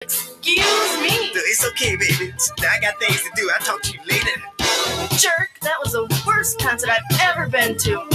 Excuse me. It's okay, baby. I got things to do. I'll talk to you later. Jerk, that was the worst concert I've ever been to.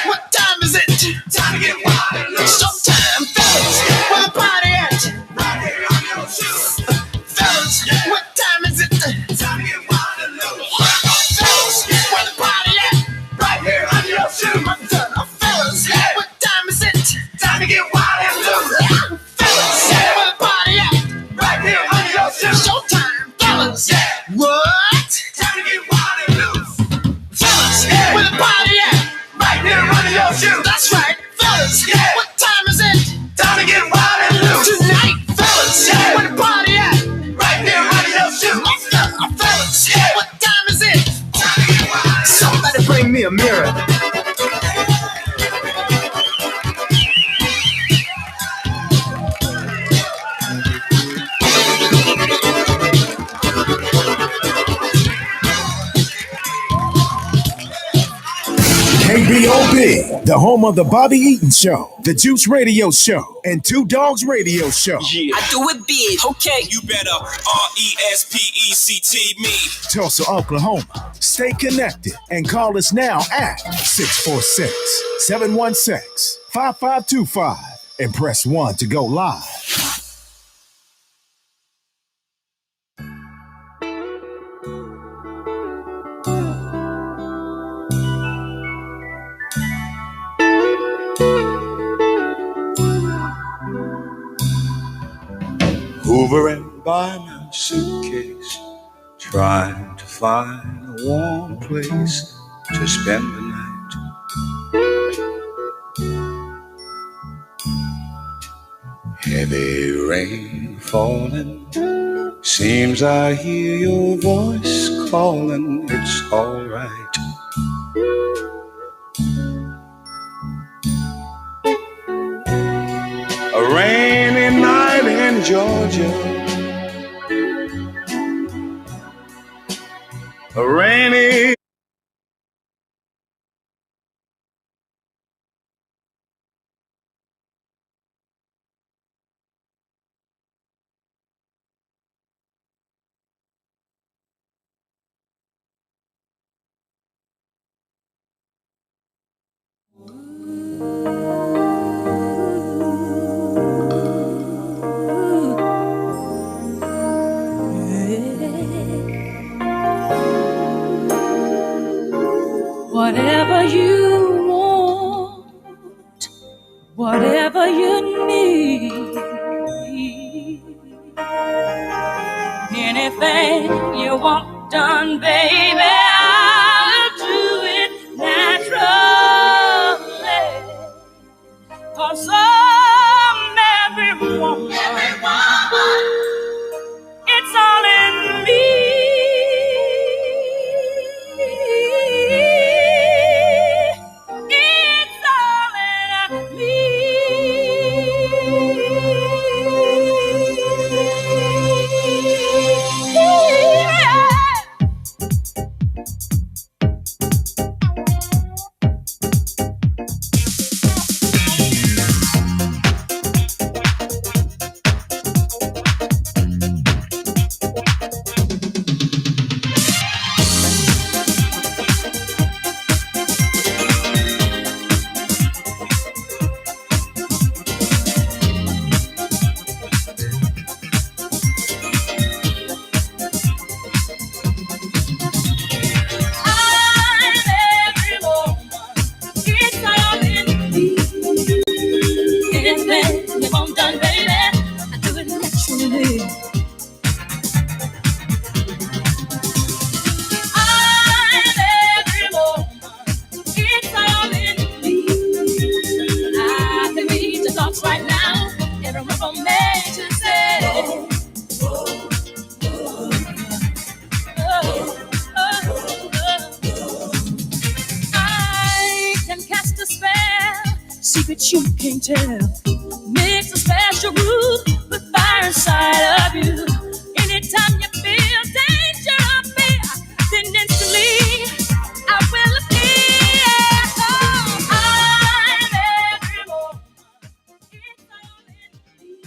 What time is it? Time to get wild and loose. Showtime, fellas. Where the party at? Right here on your shoes. Fellas, what time is it? Time to get wild and loose. Fellas, where the party at? Right here on your shoes. Fellas, what time is it? Time to get wild and loose. Fellas, where the party at? Right here on your shoes. Showtime, fellas. What? Time to get wild and loose. Fellas, where the party at? Right here under your shoes. That's right, fellas. Yeah. What time is it? Time to get wild and loose. Tonight, fellas. Yeah. Where the party at? Right here under your shoes. Fellas. Yeah. What time is it? Time to get wild. Somebody bring me a mirror. KBOB, the home of the Bobby Eaton Show, the Juice Radio Show, and Two Dogs Radio Show. Yeah. I do it big, okay. You better RESPECT me. Tulsa, Oklahoma. Stay connected and call us now at 646-716-5525 and press 1 to go live. Hovering by my suitcase, trying to find a warm place to spend the night. Heavy rain falling, seems I hear your voice calling, it's alright. A rainy night in Georgia, a rainy Whatever you want, whatever you need, anything you want done, baby, I'll do it naturally. 'Cause every woman, it's all in me. that you can't tell. Mix a special groove with fire inside of you. Anytime you feel danger or fear, then instantly I will appear. Oh, I'm every woman. It's all in me.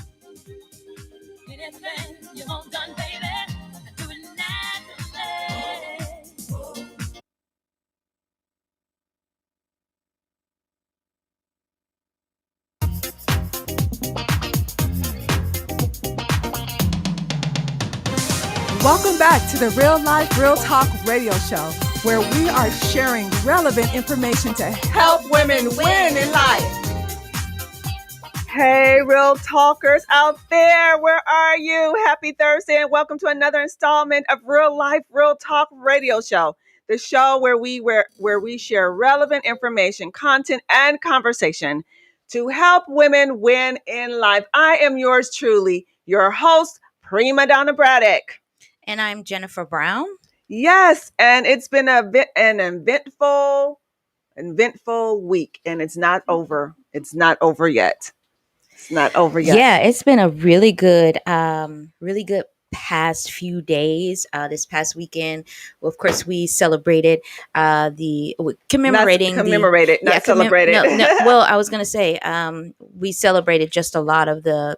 Anything you want done, baby, do it naturally. Welcome back to the Real Life, Real Talk radio show, where we are sharing relevant information to help women win in life. Hey, real talkers out there, where are you? Happy Thursday and welcome to another installment of Real Life, Real Talk radio show, the show where we share relevant information, content, and conversation to help women win in life. I am yours truly, your host, Prima Donna Braddock. And I'm Jennifer Brown. Yes, and it's been an eventful week, and it's not over. It's not over yet. It's not over yet. Yeah, it's been a really good past few days. This past weekend, well, of course, we celebrated Celebrated. Well, I was gonna say we celebrated just a lot of the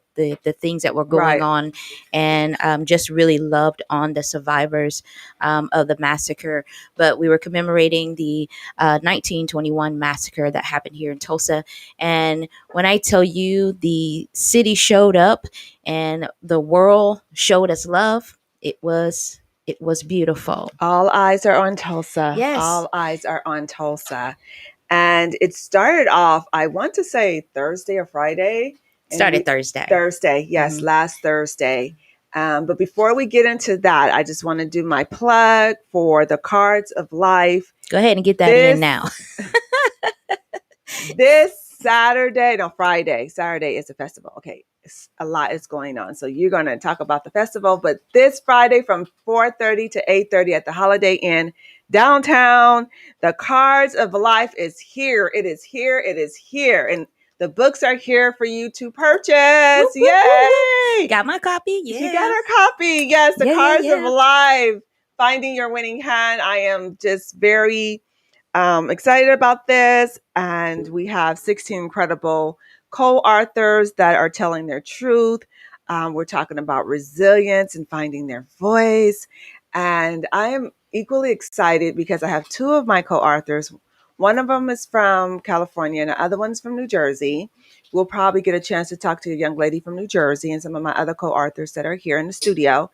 things that were going on, and just really loved on the survivors of the massacre. But we were commemorating the 1921 massacre that happened here in Tulsa, and when I tell you the city showed up and the world showed us love, it was beautiful. All eyes are on Tulsa. Yes. All eyes are on Tulsa. And it started off, I want to say Thursday or Friday. Thursday. Thursday, yes, last Thursday. But before we get into that, I just want to do my plug for the Cards of Life. Go ahead and get that in now. This Friday. Saturday is a festival. Okay. A lot is going on. So you're going to talk about the festival, but this Friday from 4:30 to 8:30 at the Holiday Inn downtown, the Cards of Life is here. It is here. It is here. And the books are here for you to purchase. Yay! Got my copy. Yeah. You got our copy. Yes. The Cards of Life, Finding Your Winning Hand. I am just very excited about this. And we have 16 incredible co-authors that are telling their truth. We're talking about resilience and finding their voice. And I am equally excited because I have two of my co-authors. One of them is from California and the other one's from New Jersey. We'll probably get a chance to talk to a young lady from New Jersey and some of my other co-authors that are here in the studio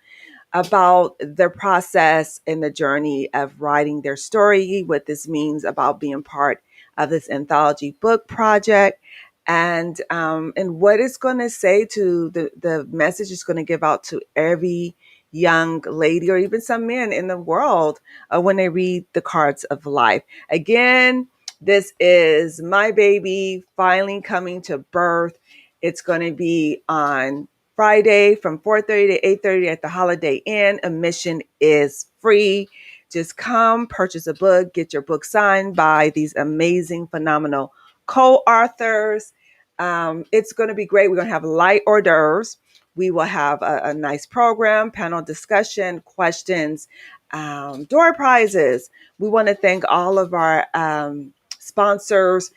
about their process and the journey of writing their story, what this means about being part of this anthology book project, and what it's going to say to the message it's going to give out to every young lady or even some men in the world when they read the Cards of Life. Again, this is my baby finally coming to birth. It's going to be on Friday from 4:30 to 8:30 at the Holiday Inn. Admission is free. Just come, purchase a book, get your book signed by these amazing, phenomenal co-authors. It's going to be great. We're going to have light hors d'oeuvres. We will have a nice program, panel discussion, questions, door prizes. We want to thank all of our sponsors,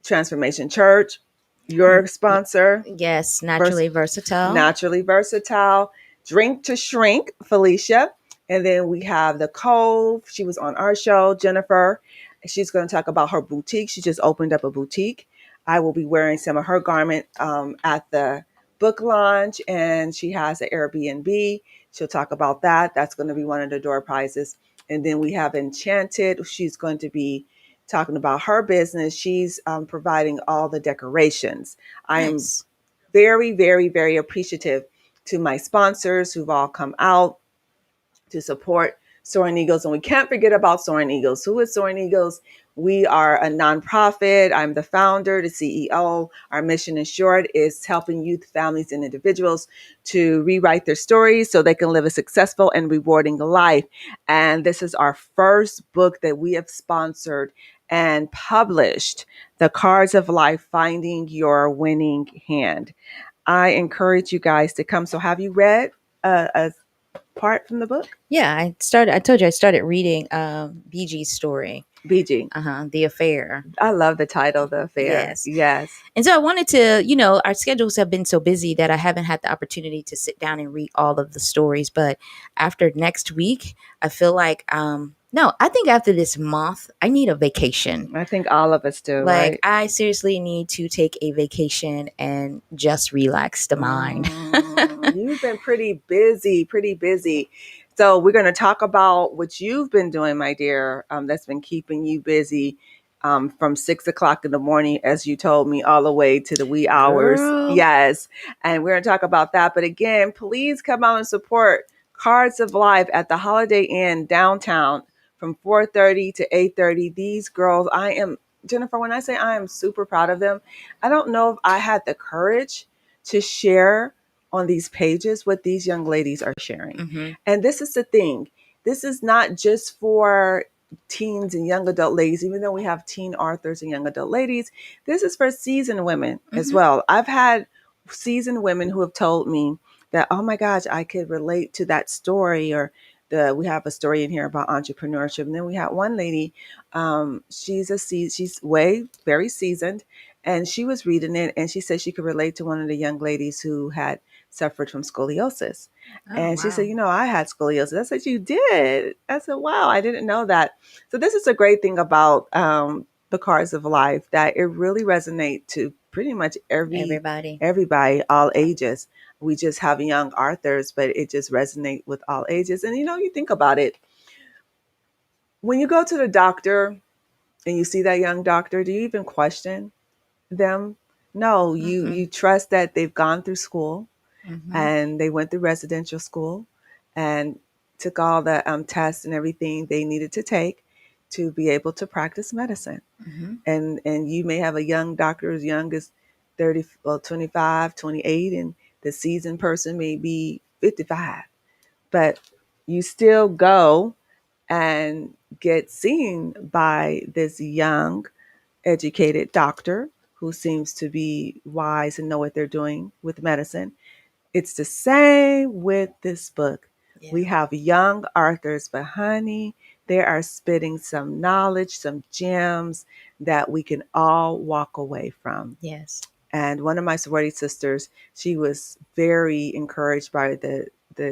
Transformation Church, your sponsor. Yes, Naturally Versatile. Naturally Versatile. Drink to Shrink, Felicia. And then we have the Cove. She was on our show, Jennifer. She's going to talk about her boutique. She just opened up a boutique. I will be wearing some of her garment at the book launch, and she has an Airbnb. She'll talk about that. That's going to be one of the door prizes. And then we have Enchanted. She's going to be talking about her business. She's providing all the decorations. I am very, very, very appreciative to my sponsors who've all come out to support Soaring Eagles. And we can't forget about Soaring Eagles. Who is Soaring Eagles? We are a nonprofit. I'm the founder, the CEO. Our mission, in short, is helping youth, families, and individuals to rewrite their stories so they can live a successful and rewarding life. And this is our first book that we have sponsored. and published The Cards of Life Finding Your Winning Hand. I encourage you guys to come. So, have you read a part from the book? Yeah, I told you I started reading BG's story. BG. The Affair. I love the title, The Affair. Yes. Yes. And so I wanted to, our schedules have been so busy that I haven't had the opportunity to sit down and read all of the stories. But after next week, I feel like, no, I think after this month, I need a vacation. I think all of us do, Like, right? I seriously need to take a vacation and just relax the mind. You've been pretty busy, pretty busy. So we're going to talk about what you've been doing, my dear, that's been keeping you busy from 6 o'clock in the morning, as you told me, all the way to the wee hours. Girl. Yes. And we're going to talk about that. But again, please come out and support Cards of Life at the Holiday Inn downtown from 4:30 to 8:30. These girls, Jennifer, when I say I am super proud of them, I don't know if I had the courage to share on these pages what these young ladies are sharing. Mm-hmm. And this is the thing. This is not just for teens and young adult ladies, even though we have teen authors and young adult ladies. This is for seasoned women as well. I've had seasoned women who have told me that, oh my gosh, I could relate to that story, or we have a story in here about entrepreneurship. And then we had one lady, she's very seasoned, and she was reading it, and she said she could relate to one of the young ladies who had suffered from scoliosis. And she said, I had scoliosis. I said, you did? I said, wow, I didn't know that. So this is a great thing about the Cards of Life, that it really resonates to pretty much everybody, all ages. We just have young authors, but it just resonates with all ages. And you think about it. When you go to the doctor and you see that young doctor, do you even question them? No, you trust that they've gone through school, and they went through residential school and took all the tests and everything they needed to take to be able to practice medicine. And you may have a young doctor as young as 30, 25, 28, and the seasoned person may be 55. But you still go and get seen by this young, educated doctor who seems to be wise and know what they're doing with medicine. It's the same with this book. Yeah. We have young authors, but honey, they are spitting some knowledge, some gems that we can all walk away from. Yes. And one of my sorority sisters, she was very encouraged by the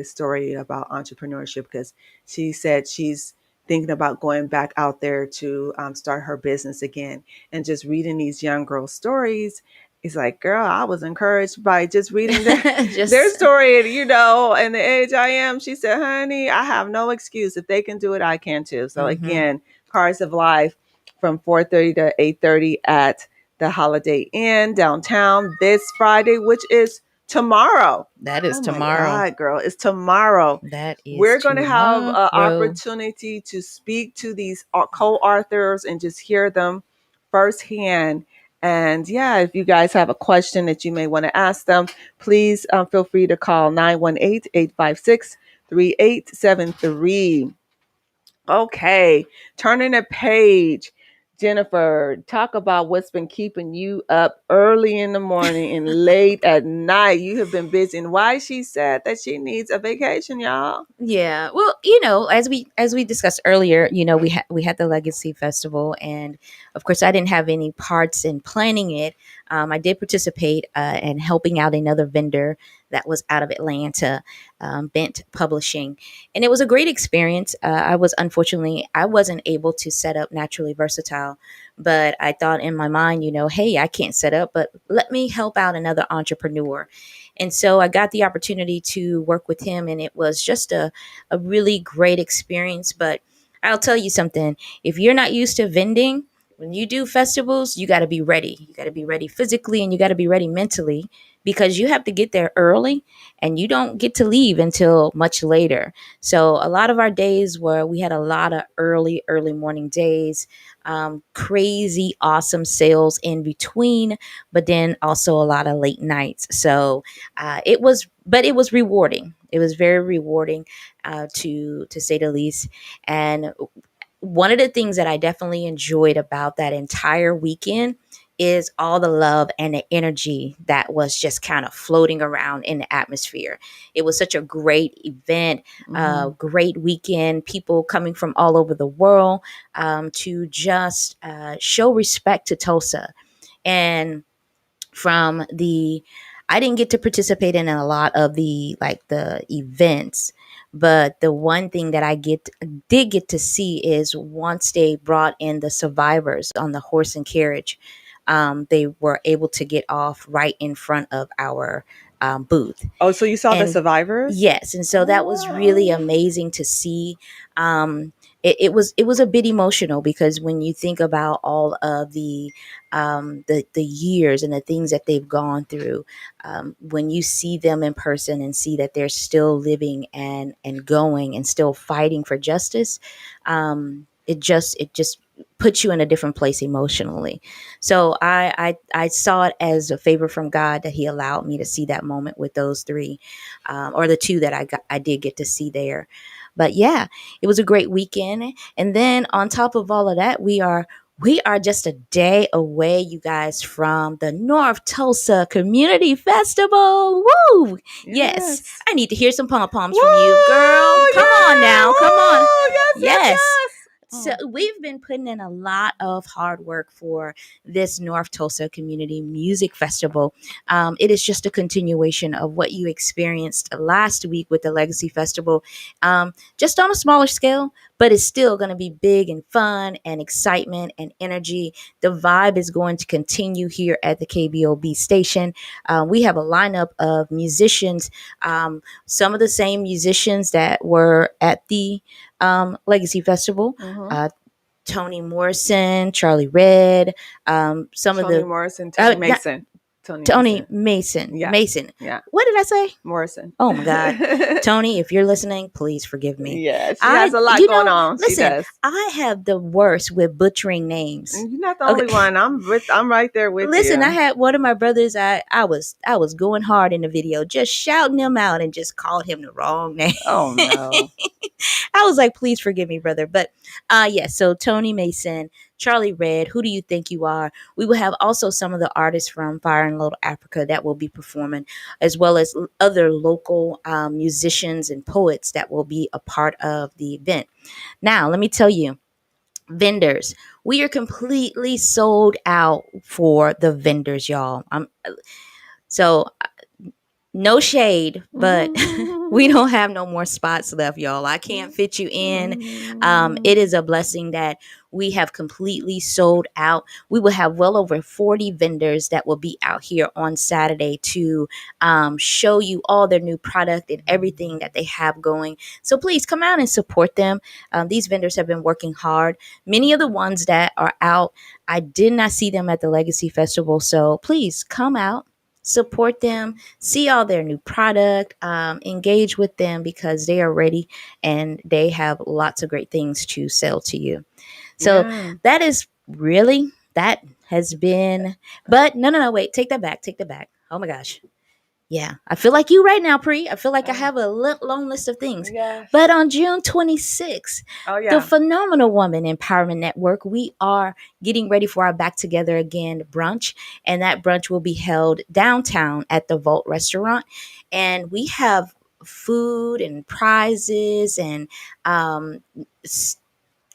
story about entrepreneurship, because she said she's thinking about going back out there to start her business again. And just reading these young girls' stories, it's like, girl, I was encouraged by just reading their story, and the age I am. She said, honey, I have no excuse. If they can do it, I can too. So again, Cards of Life from 4:30 to 8:30 at the Holiday Inn downtown this Friday, which is tomorrow. That is tomorrow. My God, girl, it's tomorrow. That is We're going to have tomorrow. an opportunity to speak to these co-authors and just hear them firsthand. And yeah, if you guys have a question that you may want to ask them, please feel free to call 918-856-3873. Okay, turning a page. Jennifer, talk about what's been keeping you up early in the morning and late at night. You have been busy, and why she said that she needs a vacation, y'all. Yeah. Well, as we discussed earlier, we had the Legacy Festival, and of course, I didn't have any parts in planning it. I did participate in helping out another vendor that was out of Atlanta, Bent Publishing, and it was a great experience. I wasn't able to set up Naturally Versatile, but I thought in my mind, hey, I can't set up, but let me help out another entrepreneur. And so I got the opportunity to work with him, and it was just a really great experience. But I'll tell you something, if you're not used to vending, when you do festivals, you got to be ready. You got to be ready physically, and you got to be ready mentally, because you have to get there early and you don't get to leave until much later. So a lot of our days we had a lot of early morning days, crazy, awesome sales in between, but then also a lot of late nights. So it was rewarding. It was very rewarding, to say the least. And one of the things that I definitely enjoyed about that entire weekend is all the love and the energy that was just kind of floating around in the atmosphere. It was such a great event, great weekend, people coming from all over the world to just show respect to Tulsa. And from the I didn't get to participate in a lot of the events, but the one thing that did get to see is once they brought in the survivors on the horse and carriage, they were able to get off right in front of our booth. Oh, so you saw the And survivors? yes, and so that was really amazing to see. It was a bit emotional because when you think about all of the years and the things that they've gone through, when you see them in person and see that they're still living and going and still fighting for justice, it just puts you in a different place emotionally. So I saw it as a favor from God that He allowed me to see that moment with those three, or the two that I did get to see there. But yeah, it was a great weekend. And then on top of all of that, we are just a day away, you guys, from the North Tulsa Community Festival. Woo! Yes. I need to hear some pom poms from you, girl. Come on now. Come on. Yes. So we've been putting in a lot of hard work for this North Tulsa Community Music Festival. It is just a continuation of what you experienced last week with the Legacy Festival, just on a smaller scale, but it's still going to be big and fun and excitement and energy. The vibe is going to continue here at the KBOB station. We have a lineup of musicians, some of the same musicians that were at the Legacy Festival. Toni Morrison, Charlie Red, Toni Morrison, Toni Mason. Toni Mason. Yeah. Mason. Yeah. What did I say? Morrison. Oh my God. Toni, if you're listening, please forgive me. Yeah, she has a lot going on. Listen, she does. I have the worst with butchering names. You're not the only one. I'm right there with you. Listen, I had one of my brothers, I was going hard in the video, just shouting him out and just called him the wrong name. Oh no. I was like, please forgive me, brother. But so Toni Mason, Charlie Red, Who Do You Think You Are? We will have also some of the artists from Fire in Little Africa that will be performing, as well as other local musicians and poets that will be a part of the event. Now, let me tell you, vendors, we are completely sold out for the vendors, y'all. So no shade, but we don't have no more spots left, y'all. I can't fit you in. It is a blessing that we have completely sold out. We will have well over 40 vendors that will be out here on Saturday to show you all their new product and everything that they have going. So please come out and support them. These vendors have been working hard. Many of the ones that are out, I did not see them at the Legacy Festival. So please come out, support them, see all their new product, engage with them because they are ready and they have lots of great things to sell to you. So that has been, but no, wait, take that back. Oh my gosh. Yeah, I feel like you right now, Pri. I feel like I have a long list of things. Yes. But on June 26th, the Phenomenal Woman Empowerment Network, we are getting ready for our Back Together Again brunch. And that brunch will be held downtown at the Vault Restaurant. And we have food and prizes and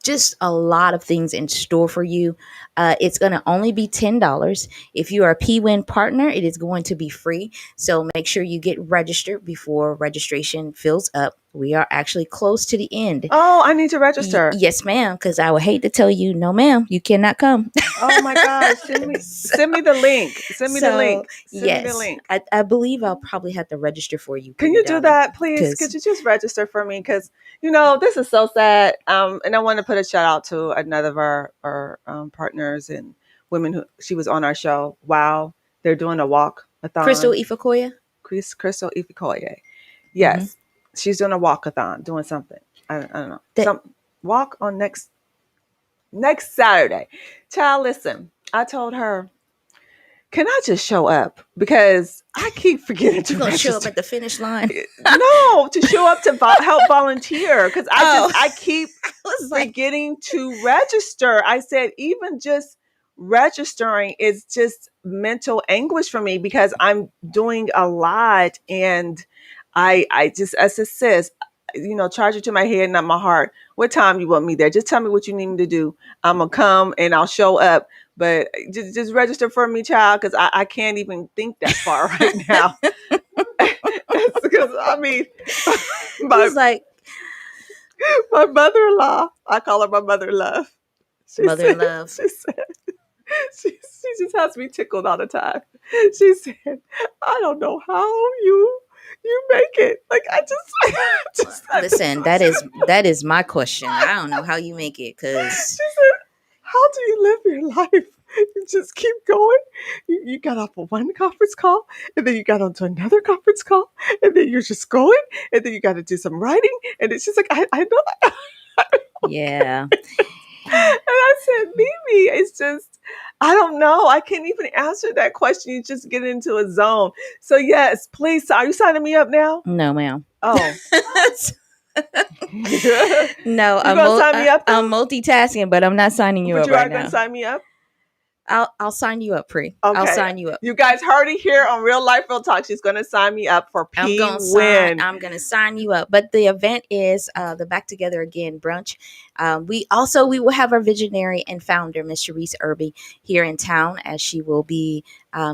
just a lot of things in store for you. It's going to only be $10. If you are a PWIN partner, it is going to be free. So make sure you get registered before registration fills up. We are actually close to the end. Oh, I need to register. Yes, ma'am, because I would hate to tell you, no, ma'am, you cannot come. Oh my gosh, send me the link. Send me the link. I believe I'll probably have to register for you. Can you do that, please? Could you just register for me? Because this is so sad. And I want to put a shout out to another of our partners and women who she was on our show. Wow, they're doing a walk-a-thon. Crystal Ifekoya. Crystal Ifekoya. Yes, she's doing a walk-a-thon, doing something. I don't know. Some walk on next Saturday. Child, listen, I told her, can I just show up? Because I keep forgetting to You gonna register. show up at the finish line? No, to show up to help volunteer. Because I keep was like, forgetting to register. I said, even just registering is just mental anguish for me because I'm doing a lot, and I just, as a sis, charge it to my head, not my heart. What time you want me there? Just tell me what you need me to do. I'm gonna come and I'll show up. But just register for me, child, because I can't even think that far right now. Because I mean, He's like, my mother-in-law, I call her my mother-in-law. mother-in-law. She said, she just has me tickled all the time. She said, I don't know how you make it. Like, I just Listen, that is my question. I don't know how you make it, because she said, how do you live your life? You just keep going. You got off of one conference call, and then you got onto another conference call, and then you're just going, and then you got to do some writing. And then she's like, I know. yeah. And I said, Mimi, it's just, I don't know. I can't even answer that question. You just get into a zone. So yes, please. Are you signing me up now? No, ma'am. Oh. No, sign me up, I'm multitasking, but I'm not signing you but up you are right going now. to sign me up? I'll sign you up, Pri. Okay. I'll sign you up. You guys heard it here on Real Life Real Talk. She's going to sign me up for P-Win. I'm gonna sign you up. But the event is the Back Together Again brunch. We will have our visionary and founder, Miss Sharice Irby, here in town, as she will be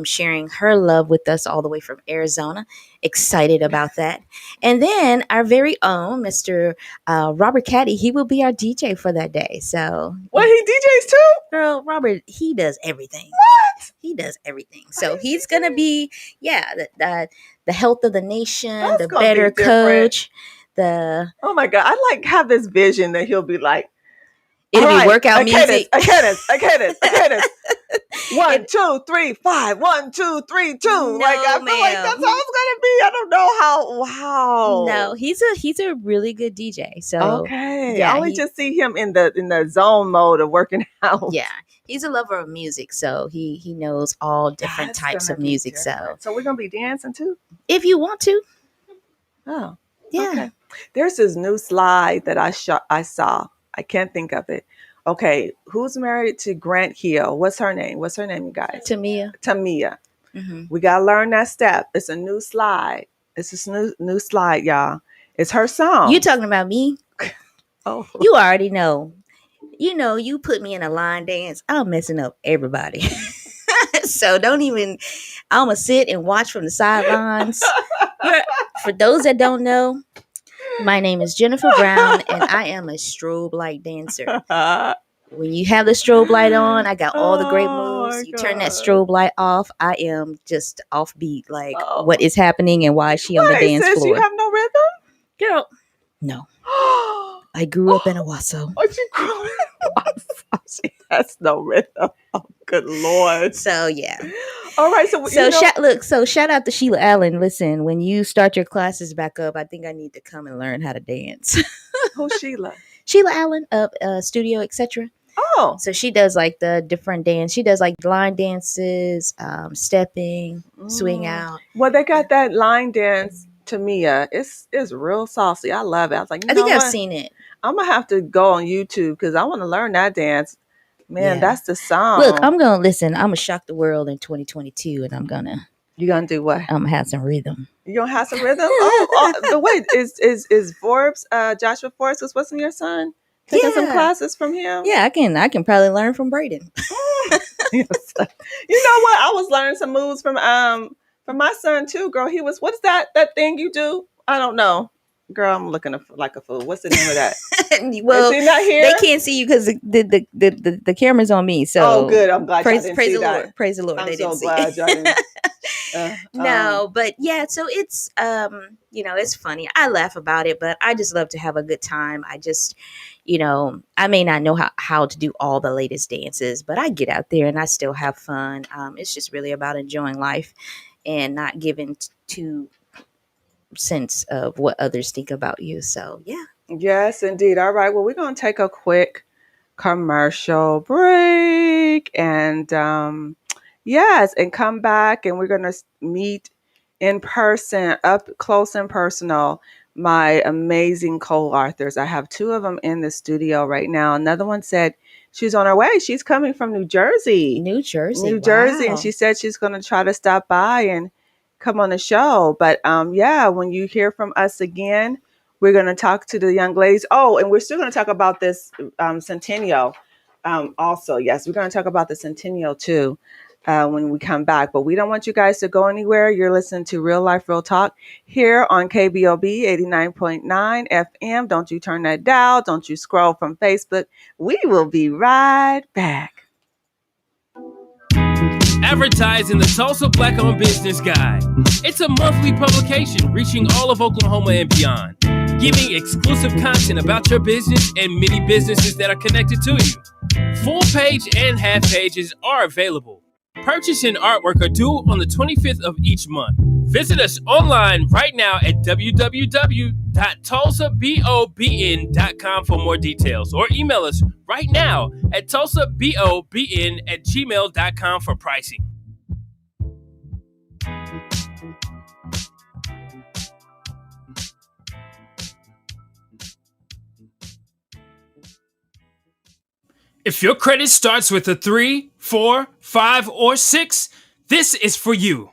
sharing her love with us all the way from Arizona. Excited about that. And then our very own Mr. Robert Caddy, he will be our DJ for that day. So, well, he DJs too? Girl, Robert, he does everything. What? He does everything. So he's going to be, the health of the nation, That's the gonna better be different. coach, the... Oh my God. I have this vision that he'll be like, It'll all be right, workout music. Cadence. 1, 2, 3, 5. 1, 2, 3, 2. No, like, I feel like that's how it's gonna be. I don't know how. Wow. No, he's a really good DJ. So okay. yeah, I only just see him in the zone mode of working out. Yeah. He's a lover of music, so he knows all different types of music. So we're gonna be dancing too? If you want to. Oh. Yeah. Okay. There's this new slide that I saw. I can't think of it. Okay, who's married to Grant Hill? What's her name, you guys? Tamia. Mm-hmm. We gotta learn that step. It's a new slide. It's a new slide, y'all. It's her song. You talking about me? Oh, you already know. You know, you put me in a line dance, I'm messing up everybody. So don't even. I'm gonna sit and watch from the sidelines. For those that don't know, my name is Jennifer Brown, and I am a strobe light dancer. When you have the strobe light on, I got all the great moves. You turn that strobe light off, I am just offbeat. Like, what is happening and why is she on the dance floor? You have no rhythm? Girl, no. I grew up in Owasso. Oh, you grew up in Owasso? She has no rhythm. Oh, good Lord. So, yeah. All right. So shout out to Sheila Allen. Listen, when you start your classes back up, I think I need to come and learn how to dance. Who's Sheila? Sheila Allen of Studio, etc. Oh. So she does like the different dance. She does like line dances, stepping, swing out. Well, they got that line dance, Tamia. It's real saucy. I love it. I was like, I think I've seen it. I'm going to have to go on YouTube because I want to learn that dance. Man, that's the song. Look, I'm going to listen. I'm going to shock the world in 2022, and I'm going to. You going to do what? I'm going to have some rhythm. You going to have some rhythm? But wait, is Forbes, Joshua Forbes, was what's your son? Taking some classes from him? Yeah, I can probably learn from Braden. You know what? I was learning some moves from my son too, girl. He was, what is that thing you do? I don't know. Girl, I'm looking like a fool. What's the name of that? Well, is he not here? They can't see you because the camera's on me. So good. I'm glad. Praise the Lord. That. Praise the Lord. I'm they so didn't glad see y'all didn't. No, but yeah. So it's it's funny. I laugh about it, but I just love to have a good time. I just, I may not know how to do all the latest dances, but I get out there and I still have fun. It's just really about enjoying life and not giving to sense of what others think about you. So yeah. Yes, indeed. All right. Well, we're going to take a quick commercial break, and Yes, and come back, and we're going to meet in person, up close and personal, my amazing co-authors. I have two of them in the studio right now. Another one said she's on her way. She's coming from New Jersey. New Jersey. And she said she's going to try to stop by and come on the show. But yeah, when you hear from us again, we're going to talk to the young ladies. Oh, and we're still going to talk about this centennial. Also, yes, we're going to talk about the centennial too when we come back. But we don't want you guys to go anywhere. You're listening to Real Life, Real Talk here on KBOB 89.9 FM. Don't you turn that dial. Don't you scroll from Facebook. We will be right back. Advertise in the Tulsa Black-Owned Business Guide. It's a monthly publication reaching all of Oklahoma and beyond, giving exclusive content about your business and many businesses that are connected to you. Full page and half pages are available. Purchase and artwork are due on the 25th of each month. Visit us online right now at www.tulsabobn.com for more details, or email us right now at tulsabobn@gmail.com for pricing. If your credit starts with a 3, 4, 5, or 6, this is for you.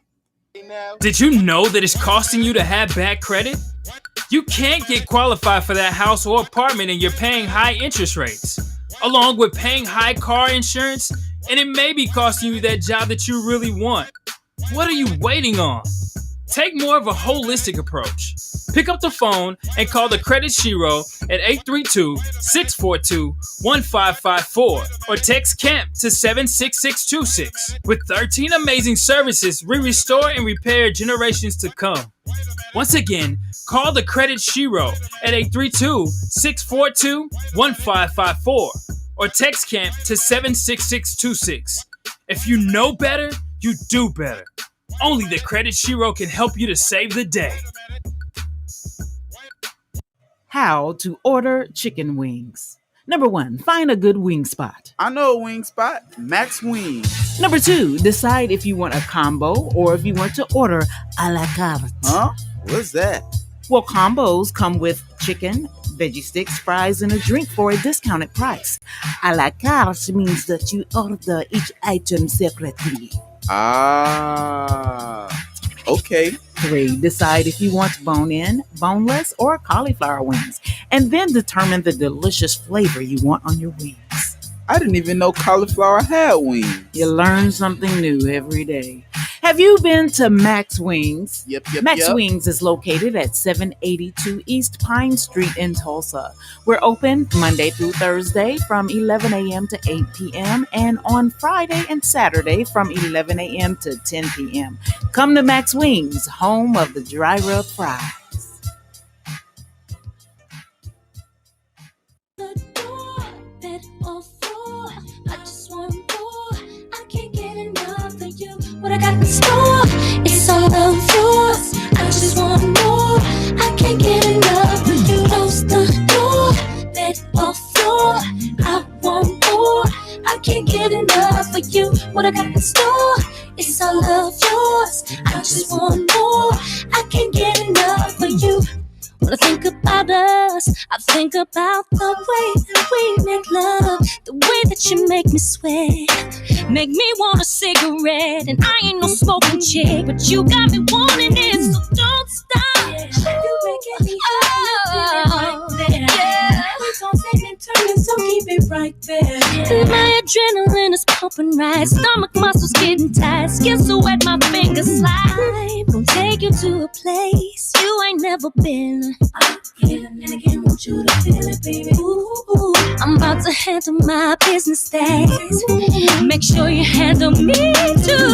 Did you know that it's costing you to have bad credit? You can't get qualified for that house or apartment and you're paying high interest rates, along with paying high car insurance, and it may be costing you that job that you really want. What are you waiting on? Take more of a holistic approach. Pick up the phone and call the Credit Shiro at 832-642-1554 or text CAMP to 76626. With 13 amazing services, we restore and repair generations to come. Once again, call the Credit Shiro at 832-642-1554 or text CAMP to 76626. If you know better, you do better. Only the Credit Shiro can help you to save the day. How to order chicken wings. Number 1, find a good wing spot. I know a wing spot, Max Wings. Number 2, decide if you want a combo or if you want to order a la carte. Huh? What's that? Well, combos come with chicken, veggie sticks, fries, and a drink for a discounted price. A la carte means that you order each item separately. Ah, okay. 3, decide if you want bone-in, boneless, or cauliflower wings, and then determine the delicious flavor you want on your wings. I didn't even know cauliflower had wings. You learn something new every day. Have you been to Max Wings? Yep. Max Wings is located at 782 East Pine Street in Tulsa. We're open Monday through Thursday from 11 a.m. to 8 p.m. and on Friday and Saturday from 11 a.m. to 10 p.m. Come to Max Wings, home of the dry rub fries. What I got in store, it's all of yours. I just want more. I can't get enough of you. Close the door, bed or floor. I want more. I can't get enough of you. What I got in store, it's all of yours. I just want more. I can't get enough of you. When I think about us, I think about the way that we make love, the way that you make me sweat, make me want a cigarette. And I ain't no smoking chick, but you got me wanting it, so don't stop. You making me right there. Yeah. Keep on taking turns, so keep it right there. Yeah. My adrenaline is pumping right, stomach muscles getting tight, skin so wet my fingers slide. Gonna take you to a place you ain't never been. Again and again, want you to feel it, baby. Ooh, I'm about to handle my business days. Make sure you handle me too.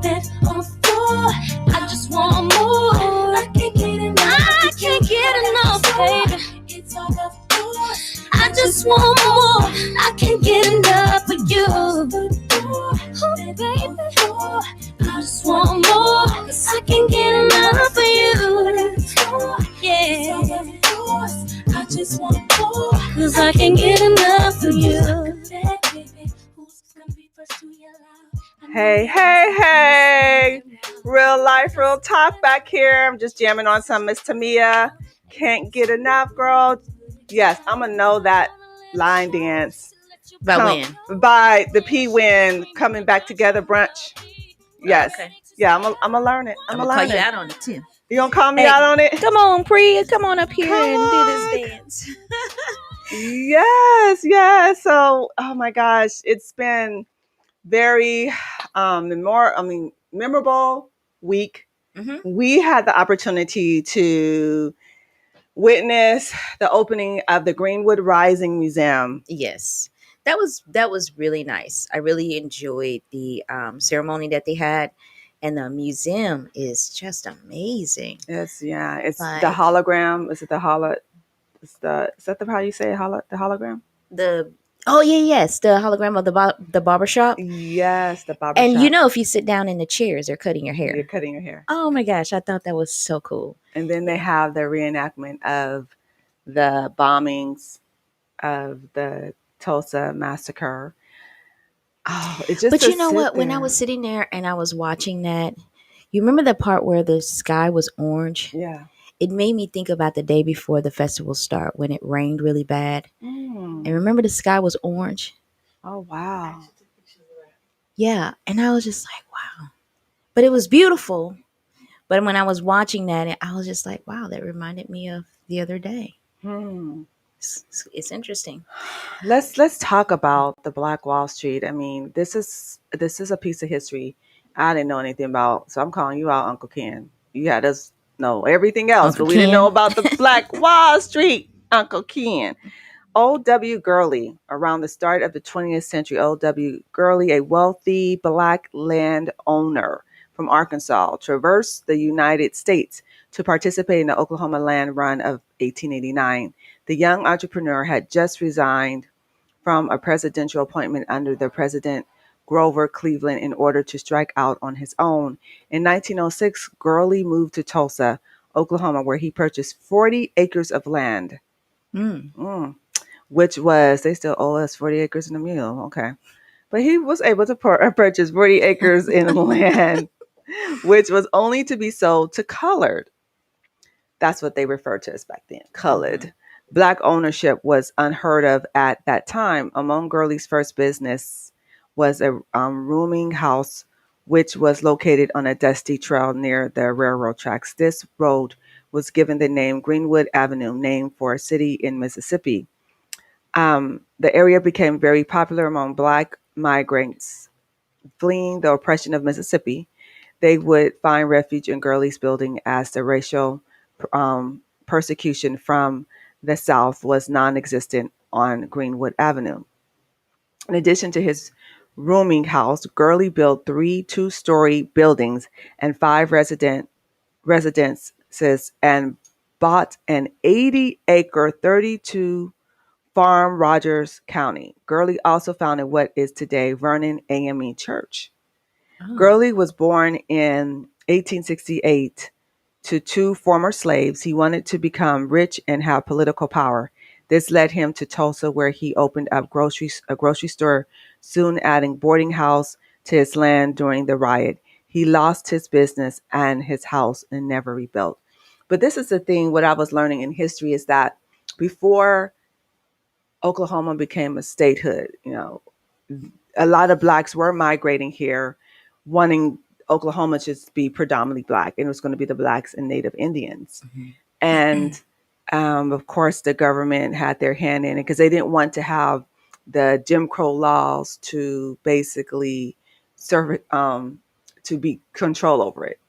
Bed on floor, I just want more. I can't get enough, baby. It's all of yours. I just want more. I can't get enough of you. Oh, baby. I just want more. 'Cause I can't get enough of you. Yeah. I just want more. 'Cause I can't get enough of you. Who's gonna be first to your life? Hey, hey, hey. Real life, real talk back here. I'm just jamming on some Miss Tamia. Can't get enough, girl. Yes, I'm going to know that line dance. By when? By the P Win coming back together brunch. Yes. Okay. Yeah, I'm gonna learn it. I'm gonna call you out on it too. You gonna call me out on it? Come on, Priya. Come on up here and do this dance. Yes, yes. So, oh my gosh, it's been very memorable week. Mm-hmm. We had the opportunity to witness the opening of the Greenwood Rising Museum. Yes, that was really nice. I really enjoyed the ceremony that they had, and the museum is just amazing. It's the Like hologram. Is it the holo? Is that how you say it? The hologram? the yes, the hologram of the barber shop. Yes, the barber And shop. you know, if you sit down in the chairs, they're cutting your hair. You're cutting your hair. Oh my gosh, I thought that was so cool. And then they have the reenactment of the bombings of the Tulsa massacre. Oh, it just. But you know what? When I was sitting there and I was watching that, you remember the part where the sky was orange? Yeah. It made me think about the day before the festival start when it rained really bad. And remember the sky was orange? Oh, wow. Yeah. And I was just like, wow. But it was beautiful. But when I was watching that, I was just like, wow, that reminded me of the other day. It's interesting. Let's talk about the Black Wall Street. I mean, this is a piece of history I didn't know anything about. So I'm calling you out, Uncle Ken. You had us know everything else, Uncle but we Ken. didn't know about the Black Wall Street, Uncle Ken. O.W. Gurley, around the start of the 20th century, O.W. Gurley, a wealthy black landowner from Arkansas, traversed the United States to participate in the Oklahoma Land Run of 1889. The young entrepreneur had just resigned from a presidential appointment under the President Grover Cleveland in order to strike out on his own. In 1906, Gurley moved to Tulsa, Oklahoma, where he purchased 40 acres of land. Which was, they still owe us 40 acres and a mule. Okay. But he was able to purchase 40 acres in land, which was only to be sold to colored. That's what they referred to as back then, colored. Black ownership was unheard of at that time. Among Gurley's first business was a rooming house, which was located on a dusty trail near the railroad tracks. This road was given the name Greenwood Avenue, named for a city in Mississippi. The area became very popular among Black migrants fleeing the oppression of Mississippi. They would find refuge in Gurley's building as the racial persecution from the South was non existent on Greenwood Avenue. In addition to his rooming house, Gurley built 3 two-story buildings and 5 residences and bought an 80-acre 32 farm Rogers County. Gurley also founded what is today Vernon AME Church. Gurley was born in 1868 to 2 former slaves. He wanted to become rich and have political power. This led him to Tulsa, where he opened up a grocery store, soon adding boarding house to his land during the riot. He lost his business and his house and never rebuilt. But this is the thing, what I was learning in history is that before Oklahoma became a statehood, a lot of Blacks were migrating here, wanting Oklahoma to be predominantly Black, and it was going to be the Blacks and Native Indians. And of course, the government had their hand in it because they didn't want to have the Jim Crow laws to basically serve to be control over it.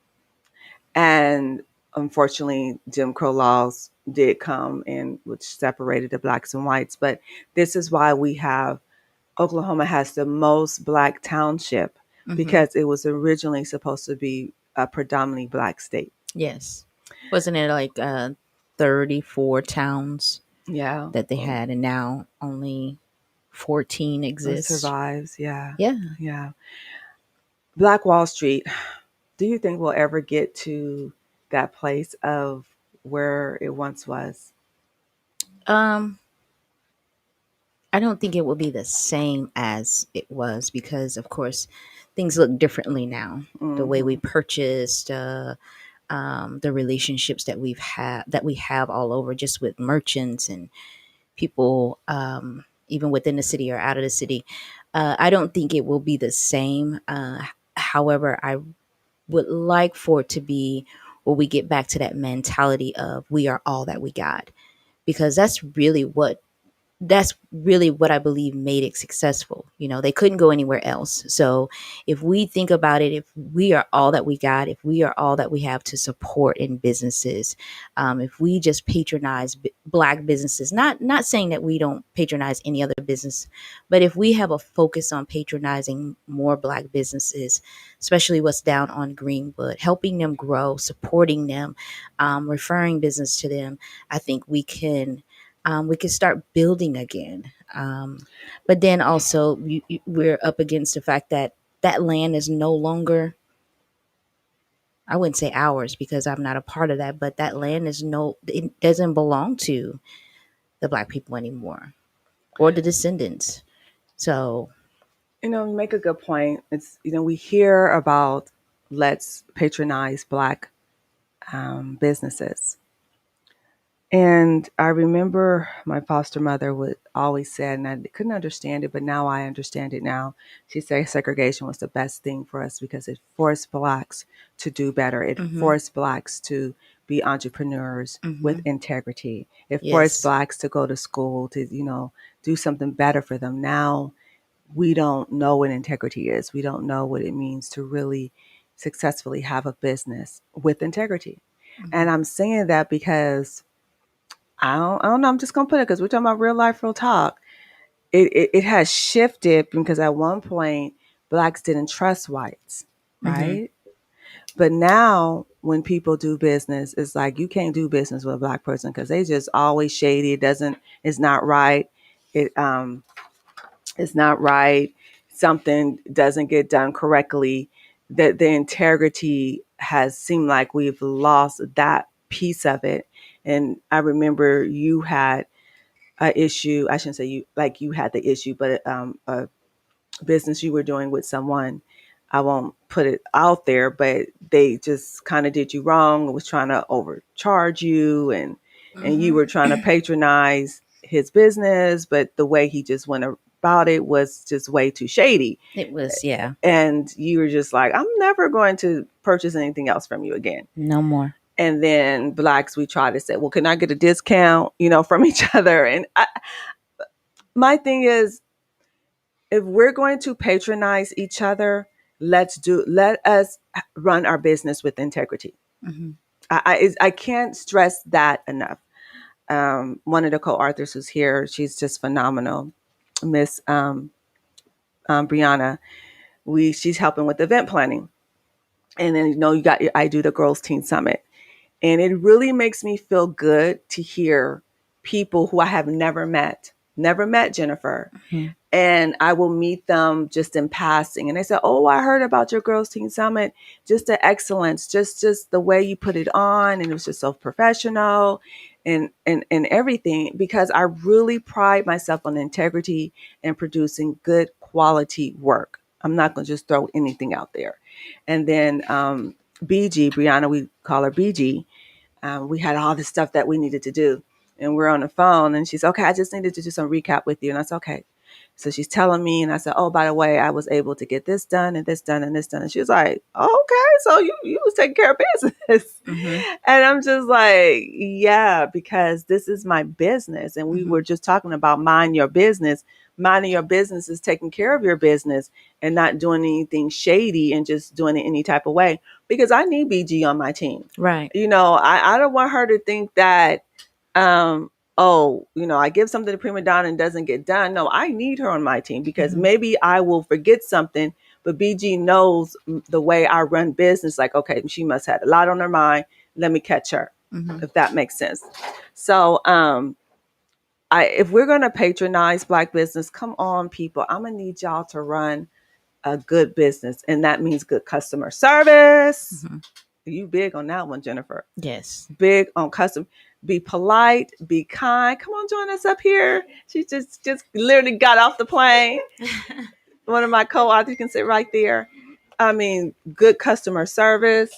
And unfortunately, Jim Crow laws did come in, which separated the Blacks and whites. But this is why Oklahoma has the most Black township, because it was originally supposed to be a predominantly Black state. Yes. Wasn't it like 34 towns that they had, and now only 14 exist? It survives, yeah. Yeah. Yeah. Black Wall Street, do you think we'll ever get to that place of where it once was? I don't think it will be the same as it was because, of course, things look differently now. The way we Mhm. purchased, the relationships that we have all over, just with merchants and people, even within the city or out of the city. I don't think it will be the same. However, I would like for it to be where we get back to that mentality of we are all that we got, because that's really what I believe made it successful. You know, they couldn't go anywhere else. So if we think about it, if we are all that we got, if we are all that we have to support in businesses, if we just patronize Black businesses, not saying that we don't patronize any other business, but if we have a focus on patronizing more Black businesses, especially what's down on Greenwood, helping them grow, supporting them, referring business to them, I think we can start building again. But then also, we're up against the fact that that land is no longer, I wouldn't say ours because I'm not a part of that, but that land it doesn't belong to the Black people anymore or the descendants. So, You know, you make a good point. It's, we hear about let's patronize Black businesses. And I remember my foster mother would always say, and I couldn't understand it, but now I understand it now. She said segregation was the best thing for us because it forced Blacks to do better. It forced Blacks to be entrepreneurs with integrity. It forced yes. Blacks to go to school to, do something better for them. Now we don't know what integrity is. We don't know what it means to really successfully have a business with integrity. And I'm saying that because I don't know. I'm just gonna put it because we're talking about real life, real talk. It has shifted because at one point Blacks didn't trust whites, Mm-hmm. right? But now when people do business, it's like you can't do business with a Black person because they just always shady. It's not right. It's not right. Something doesn't get done correctly. That the integrity has seemed like we've lost that piece of it. And I remember you had a issue. I shouldn't say you like you had the issue, but a business you were doing with someone. I won't put it out there, but they just kind of did you wrong. Was trying to overcharge you, and you were trying to patronize his business, but the way he just went about it was just way too shady. It was, yeah. And you were just like, I'm never going to purchase anything else from you again. No more. And then Blacks, we try to say, well, can I get a discount, from each other? And my thing is, if we're going to patronize each other, let us run our business with integrity. Mm-hmm. I can't stress that enough. One of the co-authors who's here, she's just phenomenal, Miss Brianna. She's helping with event planning, and then I do the Girls Teen Summit, and it really makes me feel good to hear people who I have never met Jennifer. Mm-hmm. And I will meet them just in passing. And they say, oh, I heard about your Girls Teen Summit. Just the excellence, just the way you put it on. And it was just so professional and everything, because I really pride myself on integrity and producing good quality work. I'm not going to just throw anything out there. And then BG, Brianna, we call her BG. We had all this stuff that we needed to do. And we're on the phone and she's, okay, I just needed to do some recap with you. And I said, okay. So she's telling me, and I said, oh, by the way, I was able to get this done and this done and this done. And she was like, okay, so you was taking care of business. Mm-hmm. And I'm just like, yeah, because this is my business. And we were just talking about mind your business. Minding your business is taking care of your business and not doing anything shady and just doing it any type of way. Because I need BG on my team. Right. I don't want her to think that, I give something to prima donna and doesn't get done. No, I need her on my team because maybe I will forget something, but BG knows the way I run business. Like, okay, she must have a lot on her mind. Let me catch her, if that makes sense. So, if we're going to patronize Black business, come on, people, I'm going to need y'all to run a good business. And that means good customer service. You big on that one, Jennifer. Yes. Big on customer. Be polite, be kind. Come on, join us up here. She just literally got off the plane. One of my co-authors can sit right there. I mean, good customer service,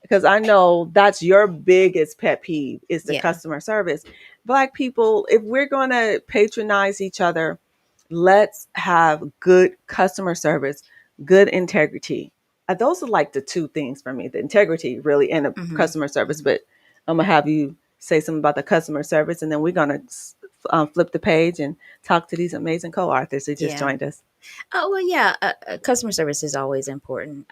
because I know that's your biggest pet peeve is the customer service. Black people, if we're going to patronize each other, let's have good customer service, good integrity. Those are like the two things for me, the integrity really and the customer service. But I'm going to have you say something about the customer service, and then we're going to flip the page and talk to these amazing co-authors who just joined us. Oh, well, yeah. Customer service is always important.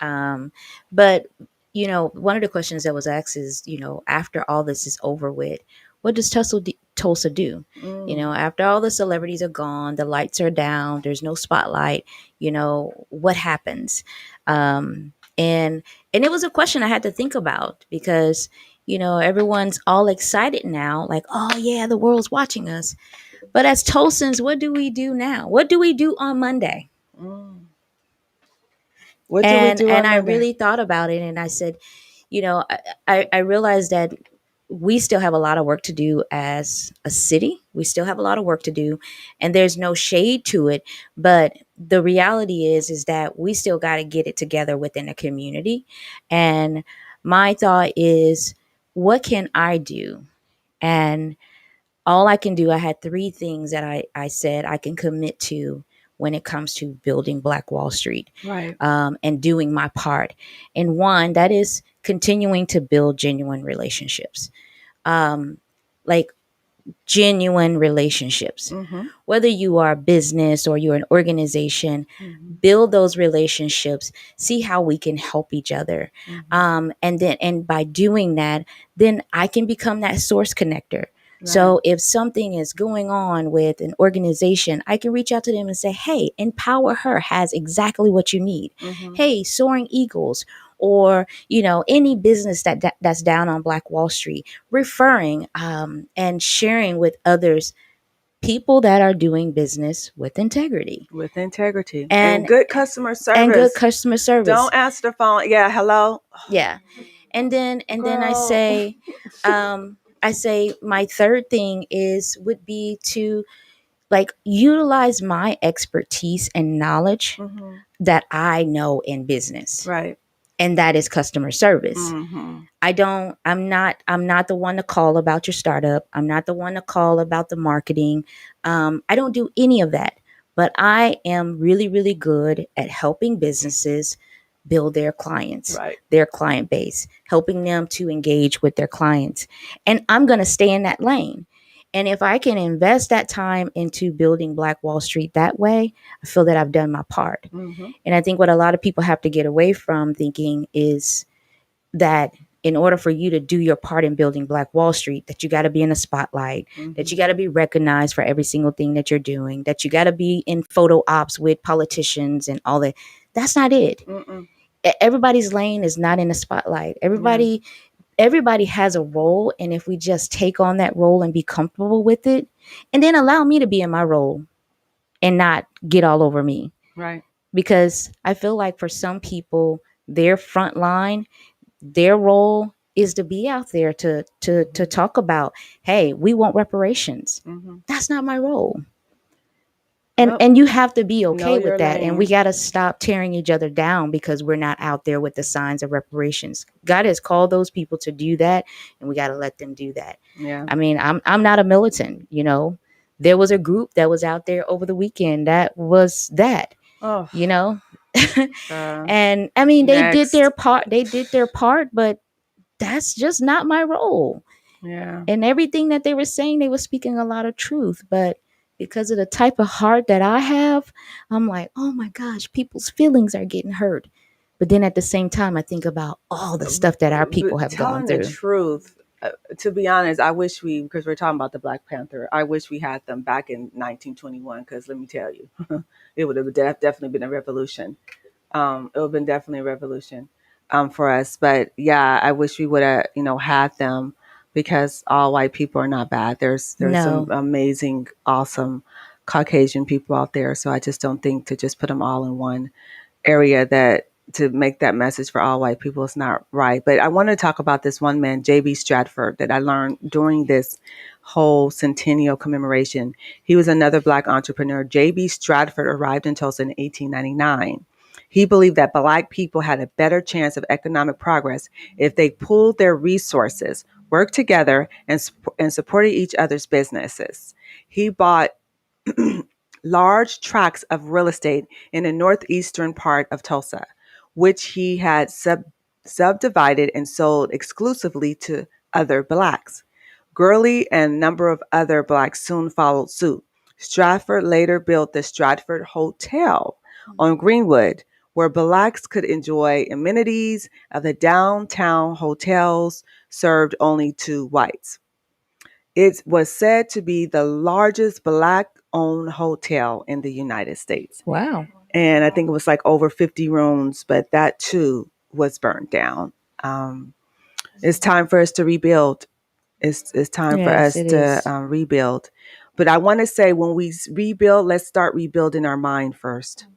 But, one of the questions that was asked is, after all this is over with, what does Tulsa do? After all the celebrities are gone, the lights are down, there's no spotlight, what happens? And it was a question I had to think about because, everyone's all excited now, like, oh, yeah, the world's watching us. But as Tulsans, what do we do now? What do we do on Monday? What do we do on Monday? I really thought about it, and I said, I realized that we still have a lot of work to do as a city. We still have a lot of work to do, and there's no shade to it. But the reality is that we still got to get it together within a community. And my thought is, what can I do? And all I can do, I had 3 things that I said I can commit to when it comes to building Black Wall Street, right? And doing my part. And one, that is continuing to build genuine relationships, like genuine relationships. Whether you are a business or you're an organization, build those relationships, see how we can help each other. And by doing that, then I can become that source connector. So if something is going on with an organization, I can reach out to them and say, hey, Empower Her has exactly what you need. Hey, Soaring Eagles, or, any business that's down on Black Wall Street, referring and sharing with others, people that are doing business with integrity. And good customer service. Don't answer the phone. Yeah, hello. Yeah. And then I say my third thing would be to utilize my expertise and knowledge that I know in business. Right. And that is customer service. I'm not the one to call about your startup. I'm not the one to call about the marketing. I don't do any of that, but I am really, really good at helping businesses build their clients, their client base, helping them to engage with their clients. And I'm going to stay in that lane. And if I can invest that time into building Black Wall Street that way, I feel that I've done my part. And I think what a lot of people have to get away from thinking is that in order for you to do your part in building Black Wall Street, that you got to be in the spotlight, that you got to be recognized for every single thing that you're doing, that you got to be in photo ops with politicians and all that. That's not it. Everybody's lane is not in the spotlight. Everybody has a role. And if we just take on that role and be comfortable with it, and then allow me to be in my role and not get all over me. Right. Because I feel like for some people, their front line, their role is to be out there to talk about, hey, we want reparations. That's not my role. And you have to be okay with that. And we got to stop tearing each other down because we're not out there with the signs of reparations. God has called those people to do that, and we got to let them do that. Yeah. I mean, I'm not a militant, There was a group that was out there over the weekend that was that, and I mean, they did their part, but that's just not my role. Yeah. And everything that they were saying, they were speaking a lot of truth, but because of the type of heart that I have, I'm like, oh my gosh, people's feelings are getting hurt. But then at the same time, I think about all the stuff that our people have gone through. Telling the truth, to be honest, I wish because we're talking about the Black Panther, I wish we had them back in 1921, because let me tell you, it would have definitely been a revolution. It would have been definitely a revolution for us. But yeah, I wish we would have, had them, because all white people are not bad. There's some amazing, awesome Caucasian people out there. So I just don't think to just put them all in one area, that to make that message for all white people is not right. But I want to talk about this one man, J.B. Stratford, that I learned during this whole centennial commemoration. He was another Black entrepreneur. J.B. Stratford arrived in Tulsa in 1899. He believed that Black people had a better chance of economic progress if they pooled their resources, worked together, and supported each other's businesses. He bought large tracts of real estate in the northeastern part of Tulsa, which he had subdivided and sold exclusively to other Blacks. Gurley and a number of other Blacks soon followed suit. Stratford later built the Stratford Hotel on Greenwood, where Blacks could enjoy amenities of the downtown hotels served only to whites. It was said to be the largest Black-owned hotel in the United States. Wow. And I think it was like over 50 rooms, but that too was burned down. It's time for us to rebuild. It's time for us to rebuild. But I want to say when we rebuild, let's start rebuilding our mind first.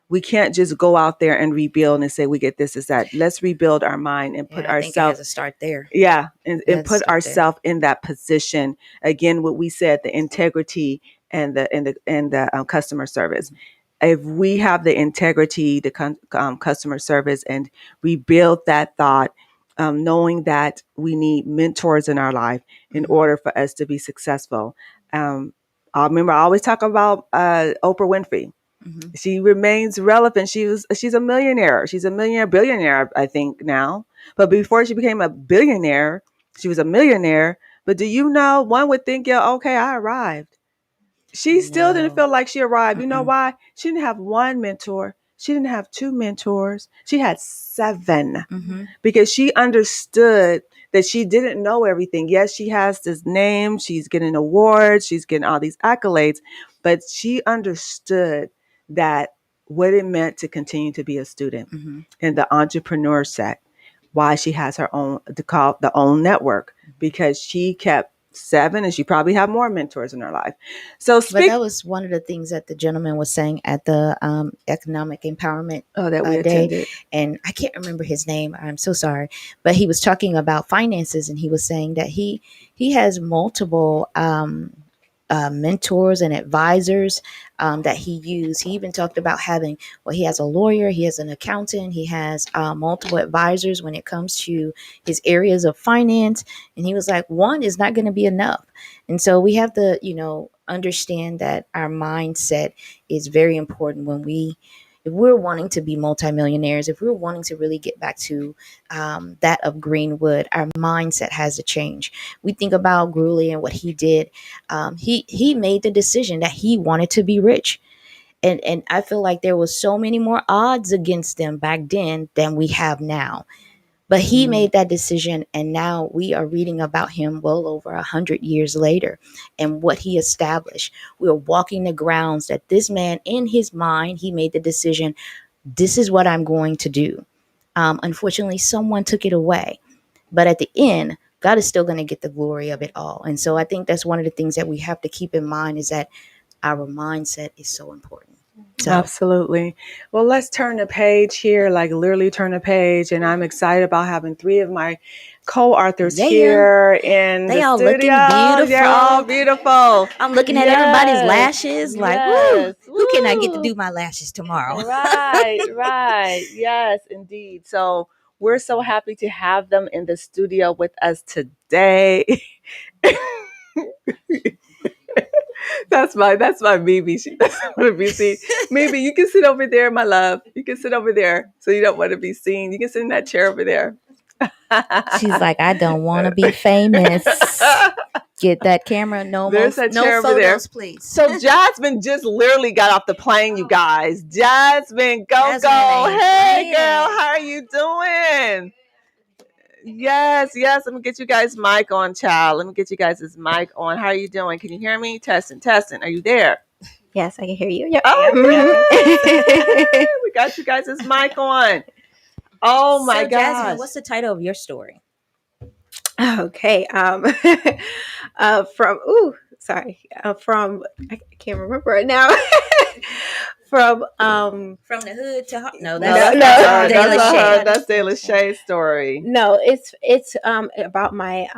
We can't just go out there and rebuild and say we get this is that. Let's rebuild our mind and put ourselves. I think it has to start there. Yeah, and put ourselves in that position. Again, what we said, the integrity and the customer service. If we have the integrity, the customer service, and rebuild that thought, knowing that we need mentors in our life in order for us to be successful. I remember I always talk about Oprah Winfrey. Mm-hmm. She remains relevant. She's a millionaire. She's a billionaire, I think now. But before she became a billionaire, she was a millionaire. But do you know, one would think, yeah, okay, I arrived. She still didn't feel like she arrived. You know why? She didn't have one mentor. She didn't have two mentors. She had 7 because she understood that she didn't know everything. Yes, she has this name. She's getting awards. She's getting all these accolades. But she understood that what it meant to continue to be a student in the entrepreneur set, why she has her own, the own network, because she kept 7 and she probably had more mentors in her life. So but that was one of the things that the gentleman was saying at the economic empowerment that we day. attended. And I can't remember his name. I'm so sorry. But he was talking about finances, and he was saying that he has multiple mentors and advisors that he used. He even talked about having, he has a lawyer, he has an accountant, he has multiple advisors when it comes to his areas of finance. And he was like, one is not going to be enough. And so we have to, understand that our mindset is very important if we're wanting to be multimillionaires, if we're wanting to really get back to that of Greenwood, our mindset has to change. We think about Gruley and what he did. He made the decision that he wanted to be rich. And I feel like there was so many more odds against them back then than we have now. But he made that decision, and now we are reading about him well over 100 years later and what he established. We're walking the grounds that this man, in his mind, he made the decision, this is what I'm going to do. Unfortunately, someone took it away. But at the end, God is still going to get the glory of it all. And so I think that's one of the things that we have to keep in mind, is that our mindset is so important. So. Absolutely. Well, let's turn the page here, like literally turn the page. And I'm excited about having 3 of my co-authors here in they the all studio. Looking beautiful. They're all beautiful. I'm looking at everybody's lashes like, yes. Who can I get to do my lashes tomorrow? Right. Yes, indeed. So we're so happy to have them in the studio with us today. That's my Mimi. She doesn't want to be seen. Mimi, you can sit over there, my love. You can sit over there. So you don't want to be seen. You can sit in that chair over there. She's like, I don't want to be famous. Get that camera. No photos, please. So Jasmine just literally got off the plane, you guys. Jasmine, go. Hey, girl, how are you doing? Yes. Let me get you guys' mic on, child. Let me get you guys' mic on. How are you doing? Can you hear me? Testing. Are you there? Yes, I can hear you. Yep. Oh, we got you guys' mic on. Oh my gosh. Jasmine, what's the title of your story? Okay. From I can't remember it now. From the hood to that's De La Shaye's story. No, it's about my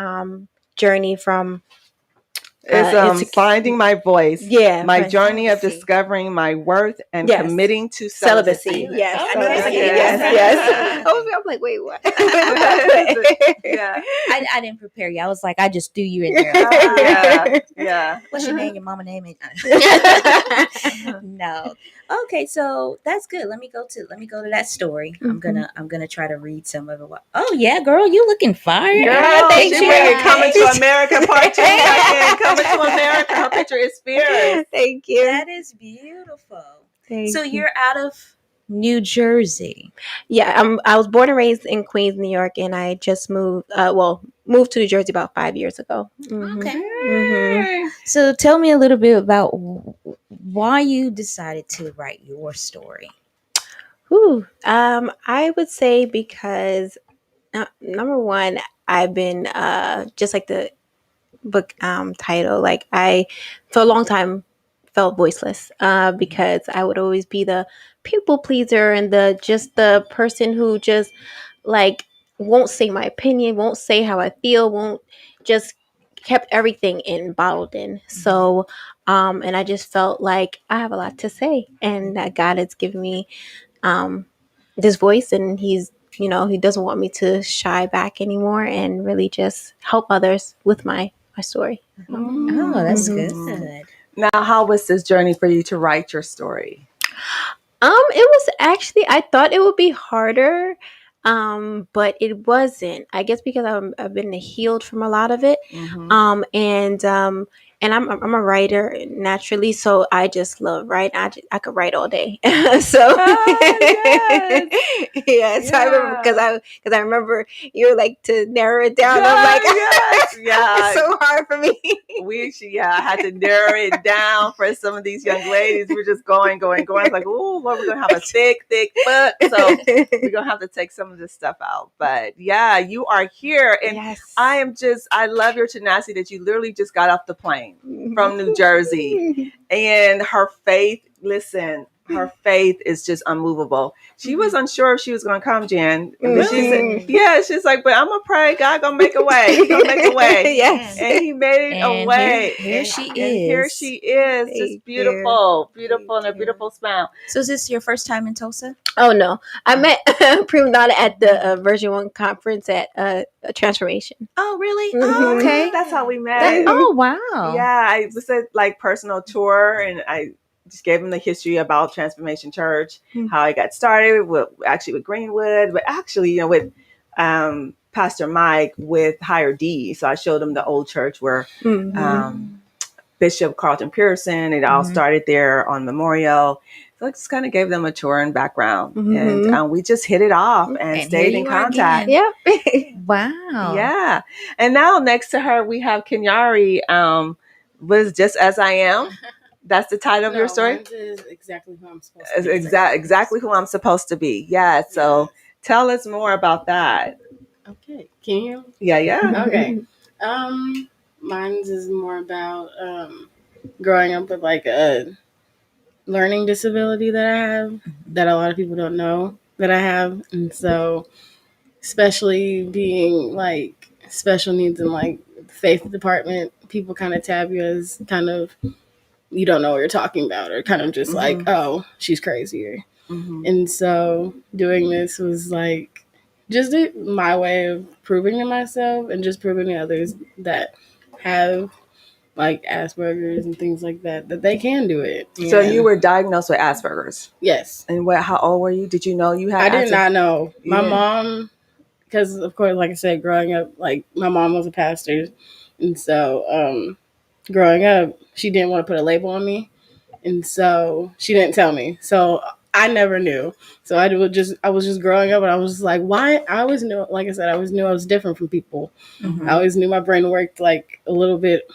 journey from It's finding my voice. Yeah, my journey of discovering my worth and committing to celibacy. Yes, celibacy. Yes. I'm like, wait, what? Yeah. I didn't prepare you. I was like, I just threw you in there. Yeah. What's your name? Your mama name? No. Okay, so that's good. Let me go to that story. Mm-hmm. I'm gonna try to read some of it. Oh yeah, girl, you looking fire. Girl, she bringing Coming to America Part 2. Coming to America. Her picture is fierce. Thank you. That is beautiful. So you. you're out of New Jersey. Yeah, I was born and raised in Queens, New York, and I just moved. Moved to New Jersey about 5 years ago. Mm-hmm. Okay. Mm-hmm. So tell me a little bit about why you decided to write your story. I would say because number one, I've been just like the book title, like I for a long time felt voiceless because I would always be the people pleaser and the person who just like won't say my opinion, won't say how I feel, won't just kept everything in bottled in. So and I just felt like I have a lot to say and that God has given me this voice, and he doesn't want me to shy back anymore and really just help others with my story. Oh, that's good. Now, how was this journey for you to write your story? It was actually, I thought it would be harder, but it wasn't. I guess because I've been healed from a lot of it, and I'm a writer naturally, so I just love writing. I could write all day. So yes. So I remember because I remember you were like to narrow it down. I'm like, it's so hard for me. I had to narrow it down for some of these young ladies. We're just going. It's like, oh, Lord, we're gonna have a thick book, so we're gonna have to take some of this stuff out. But yeah, you are here, and I love your tenacity that you literally just got off the plane from New Jersey, and her faith. Listen, her faith is just unmovable. She was unsure if she was going to come, Jan. And she said, she's like, but I'm going to pray. God going to make a way. He's going to make a way. Yes. And he made a way. Here she is. And here she is. Just beautiful. Beautiful and a beautiful smile. So is this your first time in Tulsa? Oh, no. I met Prima Donna at the Version 1 conference at Transformation. Oh, really? Mm-hmm. Oh, okay. That's how we met. Oh, wow. Yeah, I was at like personal tour, and I just gave him the history about Transformation Church, how I got started with Greenwood, but actually, with Pastor Mike with Higher D. So I showed him the old church where Bishop Carlton Pearson, it all started there on Memorial. So I just kind of gave them a tour and background, and we just hit it off and stayed in contact. Yeah. Wow. Yeah. And now next to her, we have Kenyari, was Just As I Am. That's the title of your story? Is exactly who I'm supposed to be. Exactly who I'm supposed to be. Yeah. So tell us more about that. Okay. Can you? Yeah. Okay. Mine's is more about growing up with like a learning disability that I have that a lot of people don't know that I have. And so especially being like special needs in like the faith department, people kind of tab you as kind of you don't know what you're talking about, or kind of just like, oh, she's crazy. And so doing this was like just my way of proving to myself and just proving to others that have like Asperger's and things like that they can do it. So you were diagnosed with Asperger's? Yes. And how old were you? Did you know you had I did not know. My mom, because of course, like I said, growing up, like my mom was a pastor. And so growing up, she didn't want to put a label on me. And so she didn't tell me. So I never knew. So I was just growing up, and I was just like, why? I always knew, like I said, I always knew I was different from people. I always knew my brain worked like a little bit,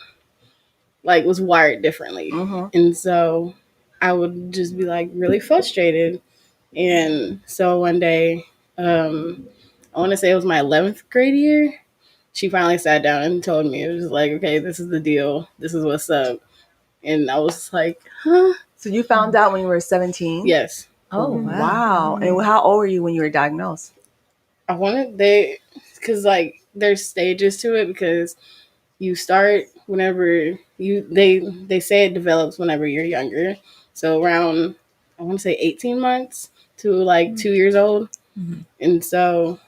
like was wired differently. And so I would just be like really frustrated. And so one day, I want to say it was my 11th grade year, she finally sat down and told me, it was like, okay, this is the deal. This is what's up. And I was like, huh? So you found out when you were 17? Yes. Oh, wow. And how old were you when you were diagnosed? Because like there's stages to it, because you start whenever they say it develops whenever you're younger. So around, I want to say 18 months to like 2 years old. Mhm. And so,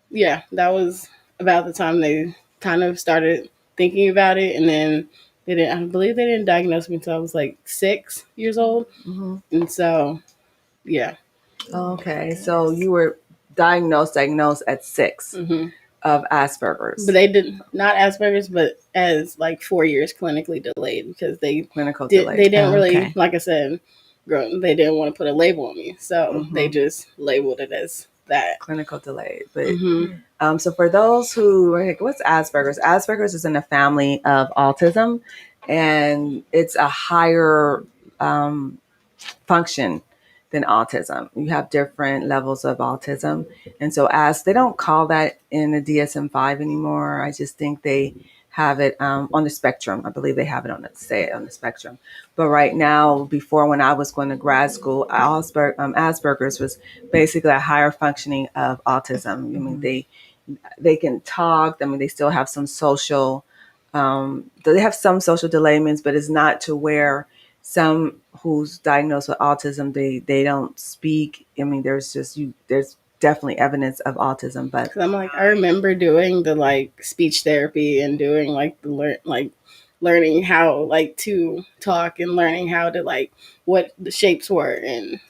yeah, that was about the time they kind of started thinking about it. And then I believe they didn't diagnose me until I was like 6 years old. Mm-hmm. And so, yeah. Okay, so you were diagnosed at 6 Mm-hmm. of Asperger's. But they did not Asperger's, but as like 4 years clinically delayed because they delayed. They didn't really, okay. like I said, they didn't want to put a label on me, so they just labeled it as that. Clinical delayed. But so for those who are like, what's Asperger's? Asperger's is in a family of autism, and it's a higher function than autism. You have different levels of autism. And so as they don't call that in the DSM-5 anymore, I just think they have it on the spectrum. I believe they have it on the spectrum. But right now, before when I was going to grad school, Asperger's was basically a higher functioning of autism. I mean, they can talk. I mean, they still have some social, they have some social delayments, but it's not to where some who's diagnosed with autism, they don't speak. I mean, there's definitely evidence of autism, but 'Cause I'm like, I remember doing the like speech therapy and doing like the learning how like to talk and learning how to like what the shapes were and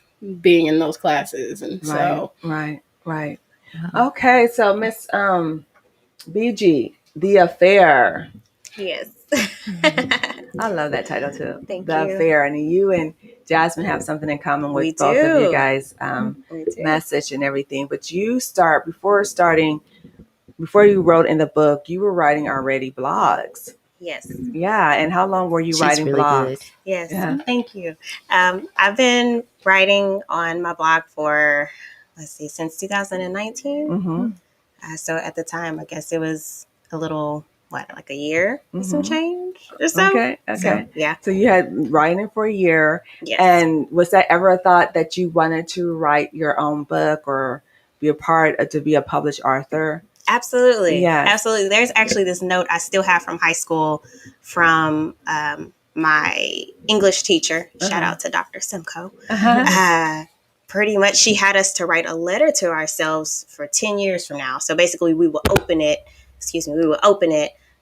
being in those classes. And so right. Okay, so Miss BG, The Affair. Yes. I love that title too. Thank The you. Affair. And you and Jasmine have something in common with We both of you do. guys' We do. message and everything. But before you wrote in the book, you were writing already blogs. Yes. Yeah. And how long were you writing really blogs? good. Yes. Yeah. Thank you. I've been writing on my blog for, since 2019. Mm-hmm. So at the time, I guess it was a little, like a year and some change or so. Okay. So, yeah. So you had writing for a year. Yes. And was that ever a thought that you wanted to write your own book or to be a published author? Absolutely. Yes. Absolutely. There's actually this note I still have from high school from my English teacher. Shout out to Dr. Simcoe. Pretty much she had us to write a letter to ourselves for 10 years from now. So basically we will open it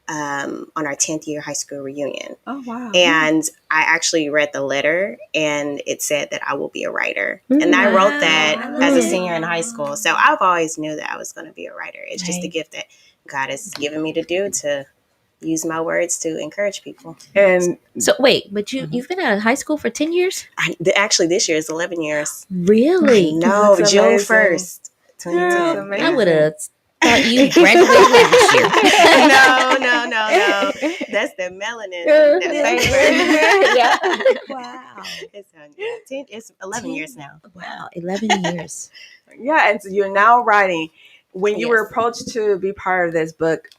on our 10th year high school reunion. Oh, wow. And I actually read the letter and it said that I will be a writer. And I wrote that as a senior in high school. So I've always knew that I was going to be a writer. It's just a gift that God has given me to do, to use my words to encourage people. And so wait, but you've been out of high school for 10 years? Actually, this year is 11 years. Really? No, June 1st. 2010. I would have thought you graduated last year. No. That's the melanin. That Yeah. Wow. It's 11 years now. Wow, 11 years. Yeah, and so you're now writing. When you were approached to be part of this book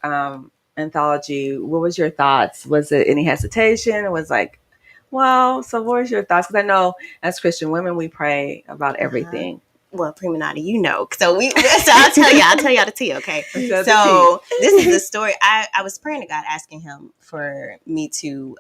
anthology, what was your thoughts? Was it any hesitation? It was like, well, so what was your thoughts? Because I know as Christian women, we pray about everything. Well, Prima Nada, you know. So I'll tell y'all the tea, okay? So this is the story. I was praying to God, asking him for me to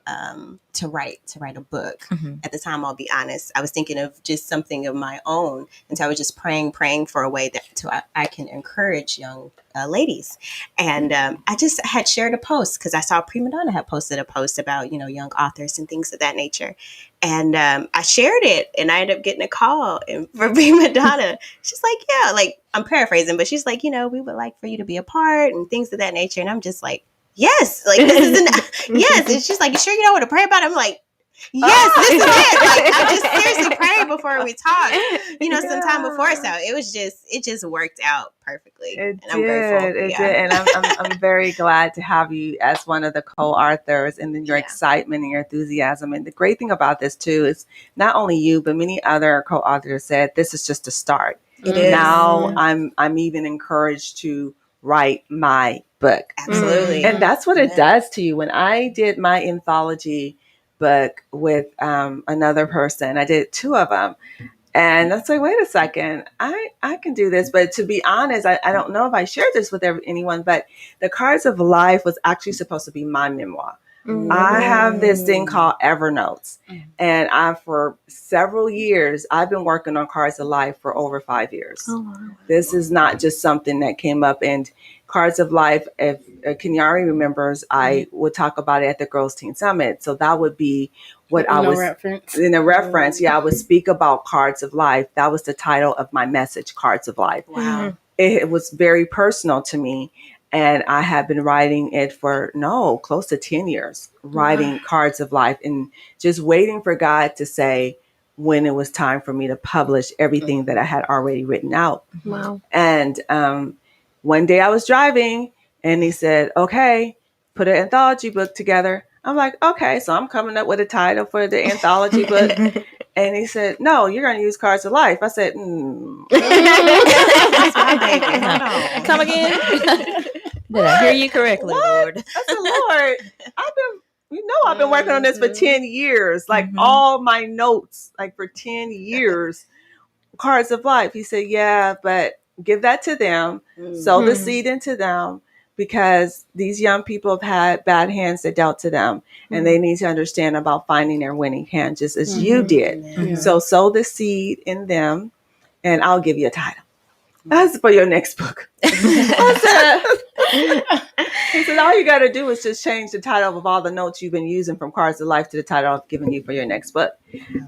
write a book. Mm-hmm. At the time, I'll be honest, I was thinking of just something of my own. And so I was just praying for a way that I can encourage young ladies. And I just had shared a post because I saw Prima Donna had posted a post about, young authors and things of that nature. And I shared it and I ended up getting a call for Prima Donna. She's like, yeah, like I'm paraphrasing, but she's like, we would like for you to be a part and things of that nature. And I'm just like, yes, like this is yes. And she's like, you sure you don't want to pray about it? I'm like, yes, this is it. Like I just seriously prayed before we talked, some time before. So it just worked out perfectly. I'm grateful. It did. And I'm very glad to have you as one of the co-authors, and then your excitement and your enthusiasm. And the great thing about this too is not only you, but many other co-authors said this is just a start. It is. Now I'm even encouraged to write my book. Absolutely. And that's what it does to you. When I did my anthology book with another person, I did two of them. And I was like, wait a second, I can do this. But to be honest, I don't know if I shared this with anyone, but the Cards of Life was actually supposed to be my memoir. I have this thing called Evernote, and for several years, I've been working on Cards of Life for over 5 years. This is not just something that came up. And Cards of Life, if Kenyari remembers, I would talk about it at the Girls Teen Summit. So that would be what I was in a reference. Yeah, I would speak about Cards of Life. That was the title of my message, Cards of Life. Wow. It was very personal to me. And I have been writing it for close to 10 years, writing Cards of Life and just waiting for God to say when it was time for me to publish everything that I had already written out. Wow. And one day I was driving and he said, okay, put an anthology book together. I'm like, okay, so I'm coming up with a title for the anthology book. And he said, no, you're going to use Cards of Life. I said, That's my baby. Come again? Did I hear you correctly, Lord? I said, Lord, I've been working on this for 10 years, like all my notes, like for 10 years, Cards of Life. He said, yeah, but give that to them, sow the seed into them, because these young people have had bad hands that dealt to them, and they need to understand about finding their winning hand, just as you did. So sow the seed in them, and I'll give you a title. That's for your next book. He said, all you got to do is just change the title of all the notes you've been using from Cards of Life to the title I've given you for your next book.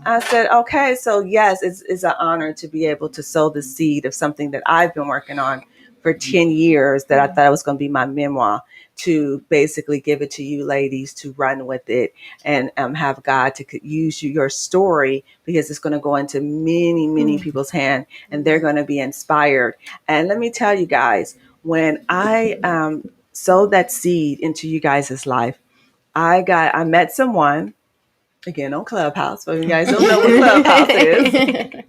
I said, okay, so yes, it's an honor to be able to sow the seed of something that I've been working on for 10 years that I thought it was going to be my memoir, to basically give it to you ladies to run with it and have God to use your story, because it's going to go into many, many people's hand and they're going to be inspired. And let me tell you guys, when I sowed that seed into you guys' life, I met someone again on Clubhouse. But you guys don't know what Clubhouse is.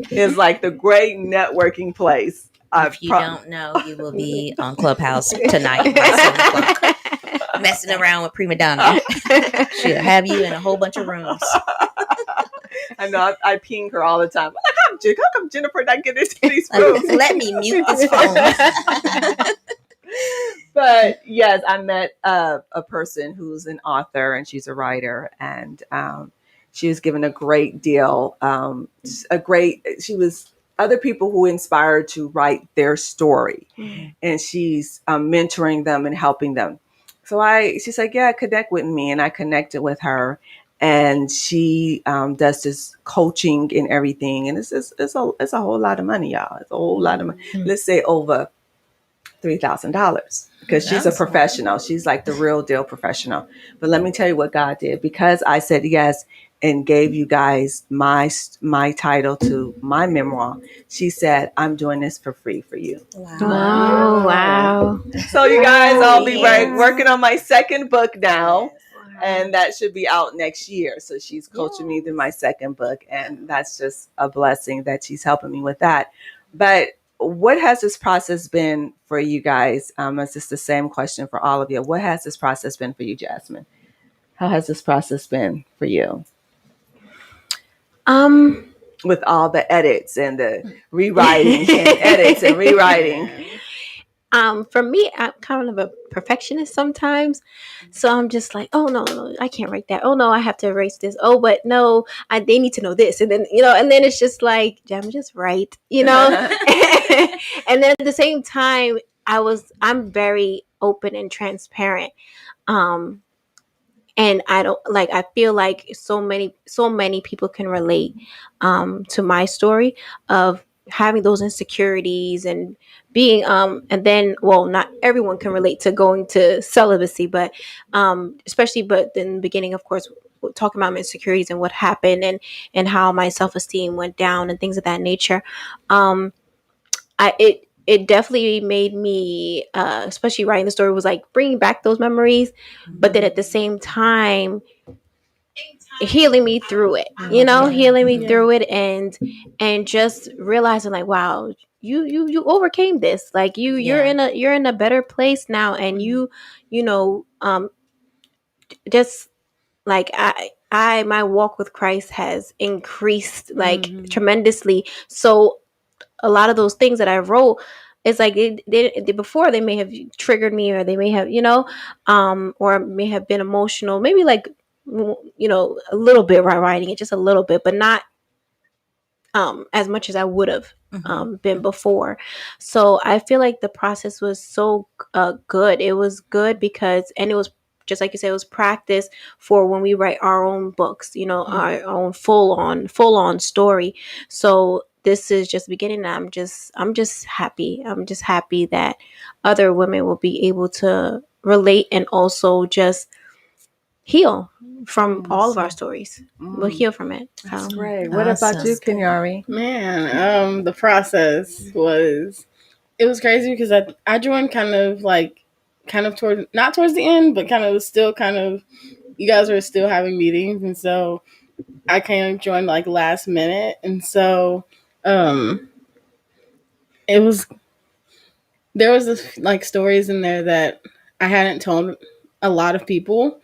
It's like the great networking place. If you don't know, you will be on Clubhouse tonight by 7 o'clock, messing around with Prima Donna. She'll have you in a whole bunch of rooms. I know. I ping her all the time. I'm like, how come Jennifer not getting into these rooms? Let me mute this phone. But yes, I met a person who's an author and she's a writer, and she was given a great deal. She was other people who inspired to write their story, and she's mentoring them and helping them. So she's like, yeah, connect with me, and I connected with her, and she does this coaching and everything, and it's a whole lot of money, y'all. It's a whole lot of money. Let's say over $3,000, because she's a professional. She's like the real deal professional. But let me tell you what God did, because I said yes and gave you guys my title to my memoir. She said, I'm doing this for free for you. Wow. So you guys, I'll be working on my second book now. And that should be out next year. So she's coaching me through my second book. And that's just a blessing that she's helping me with that. But what has this process been for you guys? It's just the same question for all of you. What has this process been for you, Jasmine? How has this process been for you? With all the edits and the rewriting and edits and rewriting. For me, I'm kind of a perfectionist sometimes. So I'm just like, oh, no, I can't write that. Oh, no, I have to erase this. Oh, but no, they need to know this. And then, and then it's just like, I'm just right, And then at the same time, I'm very open and transparent. And I feel like so many people can relate to my story of having those insecurities and being and then, well, not everyone can relate to going to celibacy, but especially but in the beginning, of course, talking about my insecurities and what happened and how my self-esteem went down and things of that nature. It definitely made me, especially writing the story, was like bringing back those memories, but then at the same time, healing me through it, through it, and just realizing like, wow, you overcame this. Like you're in a better place now, and just like my walk with Christ has increased like tremendously. So a lot of those things that I wrote, it's like before they may have triggered me, or they may have, or may have been emotional, maybe like, a little bit while writing it, just a little bit, but not as much as I would have been before. So I feel like the process was so good. It was good because, and it was just like you said, it was practice for when we write our own books, our own full on story. So this is just the beginning. I'm just happy. I'm just happy that other women will be able to relate and also just heal from all of our stories. We'll heal from it. That's great. What about you, Kenyari? Man, the process was crazy because I joined kind of toward, not towards the end, but kind of still kind of, you guys were still having meetings, and so I kind of joined like last minute, and so it was, there was this like stories in there that I hadn't told a lot of people.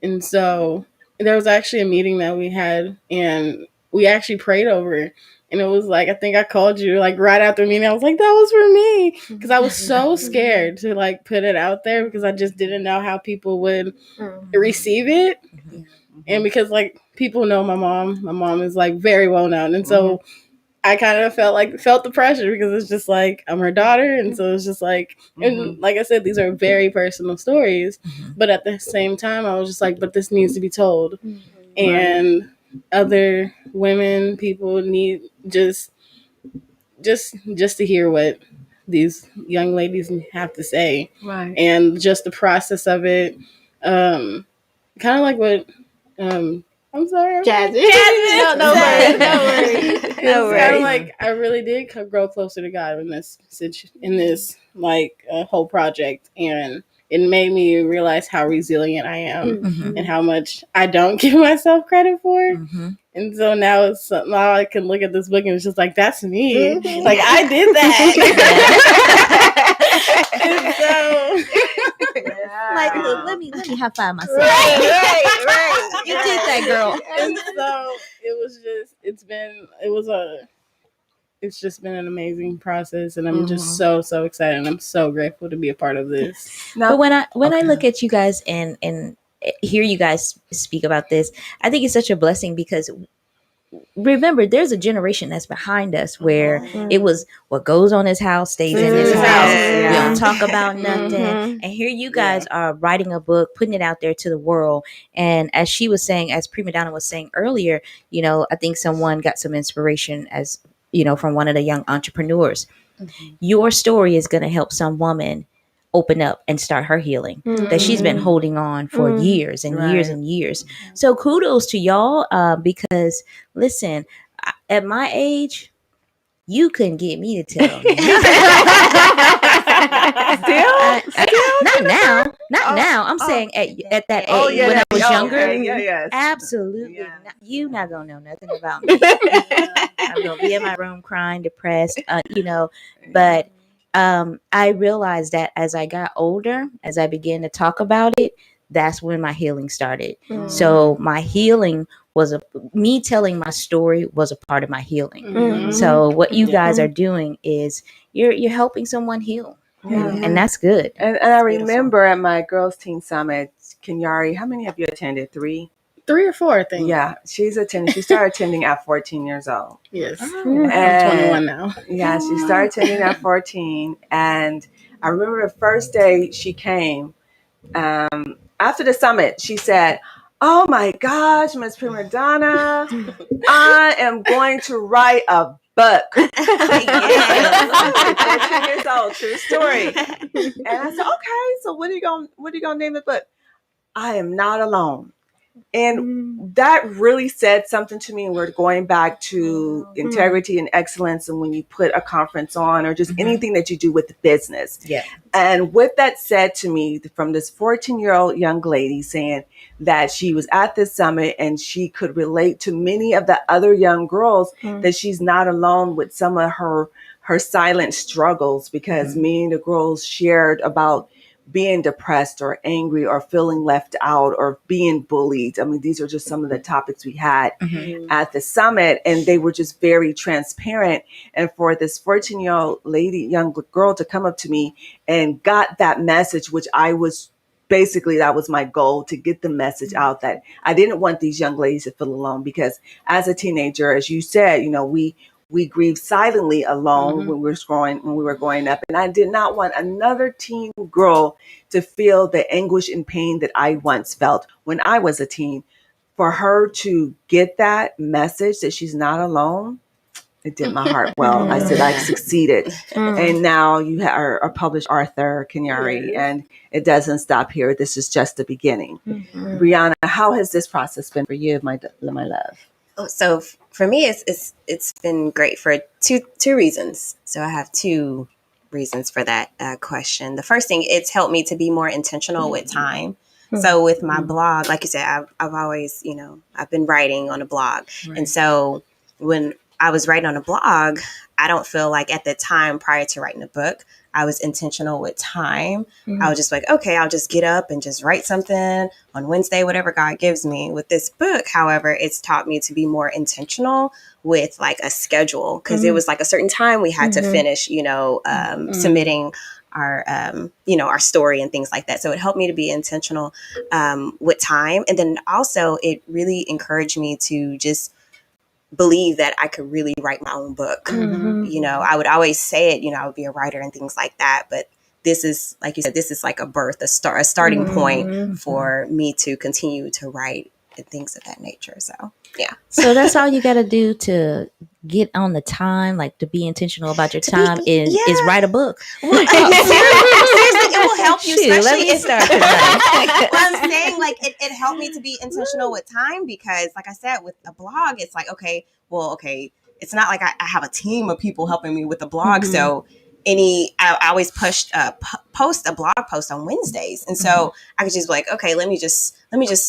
And so there was actually a meeting that we had, and we actually prayed over it. And it was like, I think I called you like right after the meeting. I was like, that was for me. Because I was so scared to like put it out there because I just didn't know how people would receive it. And because like people know my mom is like very well known. And so I kind of felt the pressure because it's just like, I'm her daughter. And so it's just like, and like I said, these are very personal stories, but at the same time, I was just like, but this needs to be told. And other women, people need just to hear what these young ladies have to say. Right. And just the process of it, kind of like what, I'm sorry. Jasmine. No worries. No worries. Kind of like I really did grow closer to God in this whole project, and it made me realize how resilient I am and how much I don't give myself credit for. And so now now I can look at this book and it's just like, that's me. Like I did that. And so like, look, let me high five myself. Right. You did that, girl. And so it's just been an amazing process, and I'm just so excited, and I'm so grateful to be a part of this. But when I look at you guys and hear you guys speak about this, I think it's such a blessing because remember, there's a generation that's behind us where it was what goes on his house stays in his house. We don't talk about nothing. And here you guys are writing a book, putting it out there to the world. And as she was saying, as Prima Donna was saying earlier, I think someone got some inspiration from one of the young entrepreneurs. Your story is going to help some woman open up and start her healing that she's been holding on for years and years and years. So kudos to y'all because listen, at my age, you couldn't get me to tell. Not now. I'm saying at that age when I was younger. Absolutely. You not gonna know nothing about me. I'm gonna be in my room crying, depressed, but I realized that as I got older, as I began to talk about it, that's when my healing started. So my healing was me telling my story was a part of my healing. So what you guys are doing is you're helping someone heal. And that's good. And I remember at my Girls Teen Summit, Kenyari, how many have you attended? 3 or 4, I think. Yeah, she started attending at 14 years old. Yes. And, I'm 21 now. Yeah, she started attending at 14. And I remember the first day she came, after the summit, she said, "Oh my gosh, Miss Prima Donna, I am going to write a book." 14 years old, true story. And I said, "Okay, so what are you gonna name the book?" I Am Not Alone. And that really said something to me. And we're going back to integrity and excellence. And when you put a conference on or just anything that you do with the business. Yeah. And what that said to me from this 14-year-old young lady saying that she was at this summit and she could relate to many of the other young girls, that she's not alone with some of her silent struggles, because many of the girls shared about being depressed or angry or feeling left out or being bullied. I mean, these are just some of the topics we had at the summit, and they were just very transparent. And for this 14-year-old young girl to come up to me and got that message, which I was basically, that was my goal, to get the message out that I didn't want these young ladies to feel alone, because as a teenager, as you said, we grieved silently alone when we were growing up. And I did not want another teen girl to feel the anguish and pain that I once felt when I was a teen. For her to get that message that she's not alone, it did my heart well. I said, I've succeeded. And now you are a published author, Kenyari, and it doesn't stop here. This is just the beginning. Brianna, how has this process been for you, my love? So for me, it's been great for two reasons. So I have two reasons for that question. The first thing, it's helped me to be more intentional with time. So with my blog, like you said, I've always, I've been writing on a blog. Right. And so when I was writing on a blog, I don't feel like at the time prior to writing a book, I was intentional with time. I was just like, okay, I'll just get up and just write something on Wednesday, whatever God gives me. With this book, however, it's taught me to be more intentional with like a schedule, because it was like a certain time we had to finish, submitting our, our story and things like that. So it helped me to be intentional with time. And then also it really encouraged me to just believe that I could really write my own book. I would always say it, I would be a writer and things like that. But this is, like you said, this is like a birth, a starting point for me to continue to write and things of that nature. So, yeah. So that's all you got to do to get on the time, like to be intentional about your time is write a book. Well, seriously, it will help you. Shoot, let me start Well, I'm saying, like, it helped me to be intentional with time, because, like I said, with a blog, it's like, okay, it's not like I have a team of people helping me with the blog. So I always post a blog post on Wednesdays. And so I could just be like, okay, let me just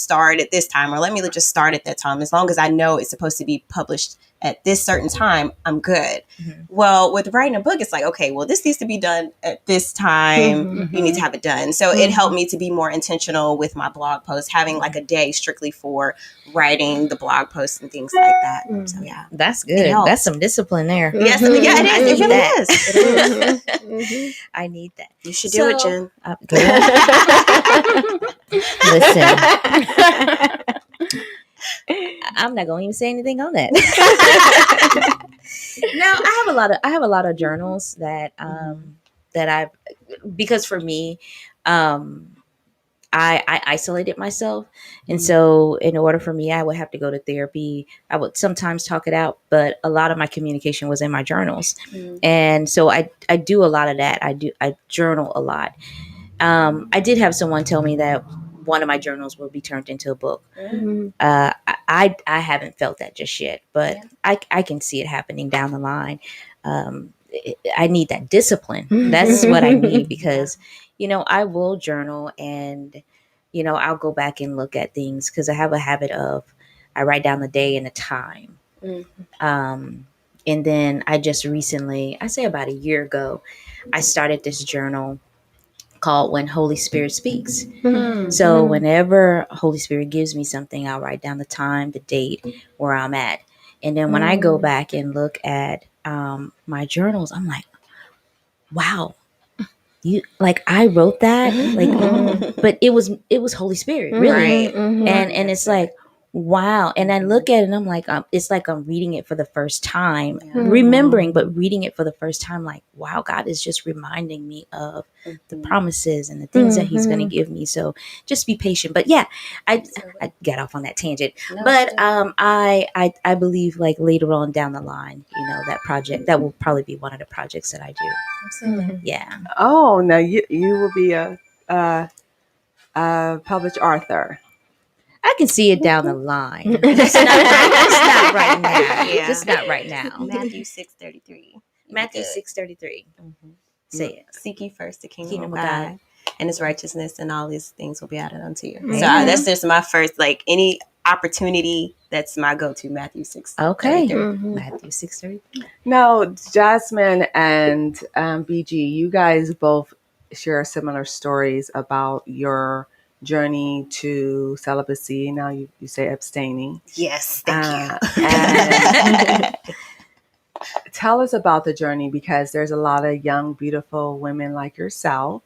start at this time, or let me just start at that time. As long as I know it's supposed to be published at this certain time, I'm good. Well, with writing a book, it's like, okay, well, this needs to be done at this time. You need to have it done. So it helped me to be more intentional with my blog posts, having like a day strictly for writing the blog posts and things like that. So yeah, that's good. That's some discipline there. Yes, it is. It really is. I need that. You should do it, Jen. Listen. I'm not going to even say anything on that. Now, I have a lot of journals that because for me, I isolated myself. And so in order for me, I would have to go to therapy. I would sometimes talk it out, but a lot of my communication was in my journals. And so I do a lot of that. I journal a lot. I did have someone tell me that one of my journals will be turned into a book. I haven't felt that just yet, but I can see it happening down the line. I need that discipline. That's what I need, because, I will journal and, I'll go back and look at things, because I have a habit of, I write down the day and the time. And then I just recently, I say about a year ago, I started this journal called When Holy Spirit Speaks. So whenever Holy Spirit gives me something, I'll write down the time, the date, where I'm at. And then when I go back and look at my journals, I'm like, wow, I wrote that, but it was Holy Spirit, really. Right. And it's like, wow. And I look at it and I'm like, it's like I'm reading it for the first time, remembering, but reading it for the first time, like, wow, God is just reminding me of the promises and the things that he's going to give me. So just be patient. But yeah, I got off on that tangent, but I believe like later on down the line, that project, that will probably be one of the projects that I do. Absolutely. Yeah. Oh, now you will be a published author. I can see it down the line. Just not right now. Yeah. Just not right now. Matthew 6:33. Matthew 6:33. Say it. Seek ye first the kingdom of God and his righteousness, and all these things will be added unto you. So that's just my first, like, any opportunity, that's my go-to, Matthew 6. Okay. Matthew 6:33. Now, Jasmine and BG, you guys both share similar stories about your journey to celibacy. Now you say abstaining. Yes, thank you. And tell us about the journey, because there's a lot of young, beautiful women like yourself,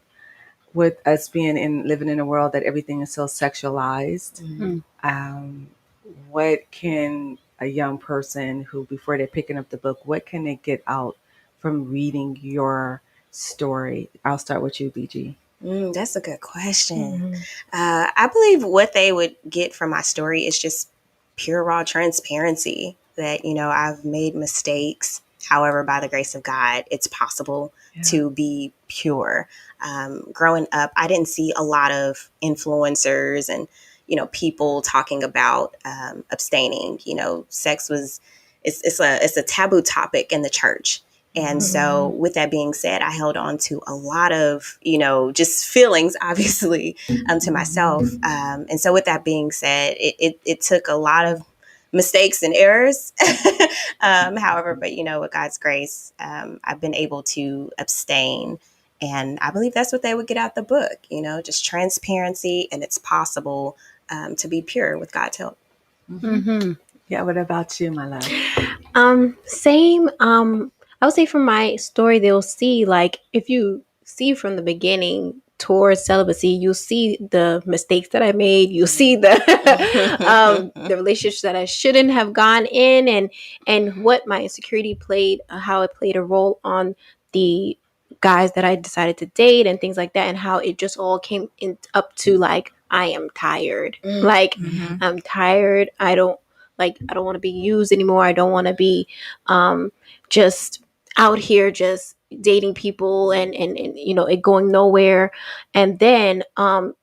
with us living in a world that everything is so sexualized. What can a young person who, before they're picking up the book, what can they get out from reading your story? I'll start with you, BG. That's a good question. I believe what they would get from my story is just pure raw transparency that, I've made mistakes. However, by the grace of God, it's possible to be pure. Growing up, I didn't see a lot of influencers and, people talking about abstaining. Sex it's a taboo topic in the church. And so with that being said, I held on to a lot of, just feelings, obviously, to myself. And so with that being said, it took a lot of mistakes and errors. However, but, with God's grace, I've been able to abstain. And I believe that's what they would get out the book, just transparency, and it's possible to be pure with God's help. Yeah. What about you, my love? Same. I would say from my story, they'll see, like, if you see from the beginning towards celibacy, you'll see the mistakes that I made. You'll see the the relationships that I shouldn't have gone in, and what my insecurity played, how it played a role on the guys that I decided to date and things like that, and how it just all came up to, like, I am tired. Like, I'm tired. I don't want to be used anymore. I don't want to be just out here just dating people and it going nowhere. And then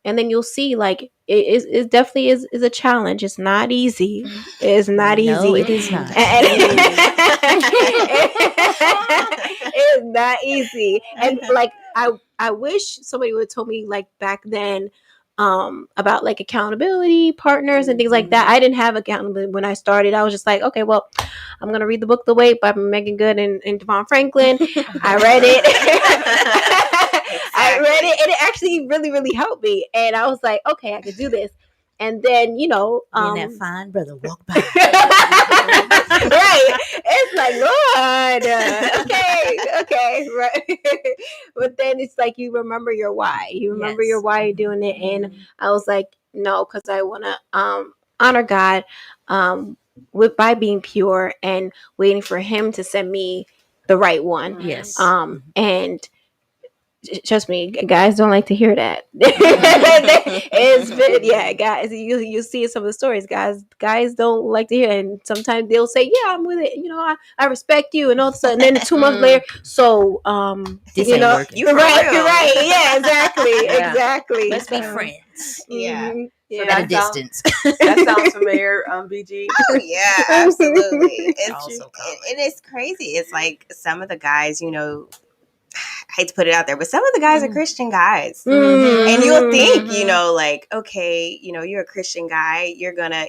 you'll see, like, it definitely is a challenge. It's not easy. It's not easy. No, it is not. It's not easy. And like, I wish somebody would have told me, like, back then, about, like, accountability partners and things like that. I didn't have accountability when I started. I was just like, okay, well, I'm gonna read the book The Wait by Megan Good and Devon Franklin. I read it. I read it, and it actually really, really helped me. And I was like, okay, I could do this. And then, and that fine brother walk by. Right. It's like, Lord, okay, right. But then it's like, you remember your why. You remember your why you're doing it. And I was like, no, because I want to honor God by being pure and waiting for Him to send me the right one. Yes. And trust me, guys don't like to hear that. Guys, you see in some of the stories, guys don't like to hear it. And sometimes they'll say, yeah, I'm with it, I respect you, and all of a sudden, then 2 months later, so this ain't working. You're right, yeah, exactly. Let's be friends. At a distance. That sounds familiar, BG. Oh yeah, absolutely. It's crazy. It's like some of the guys, I hate to put it out there, but some of the guys are Christian guys. And you'll think, like, okay, you're a Christian guy, you're gonna,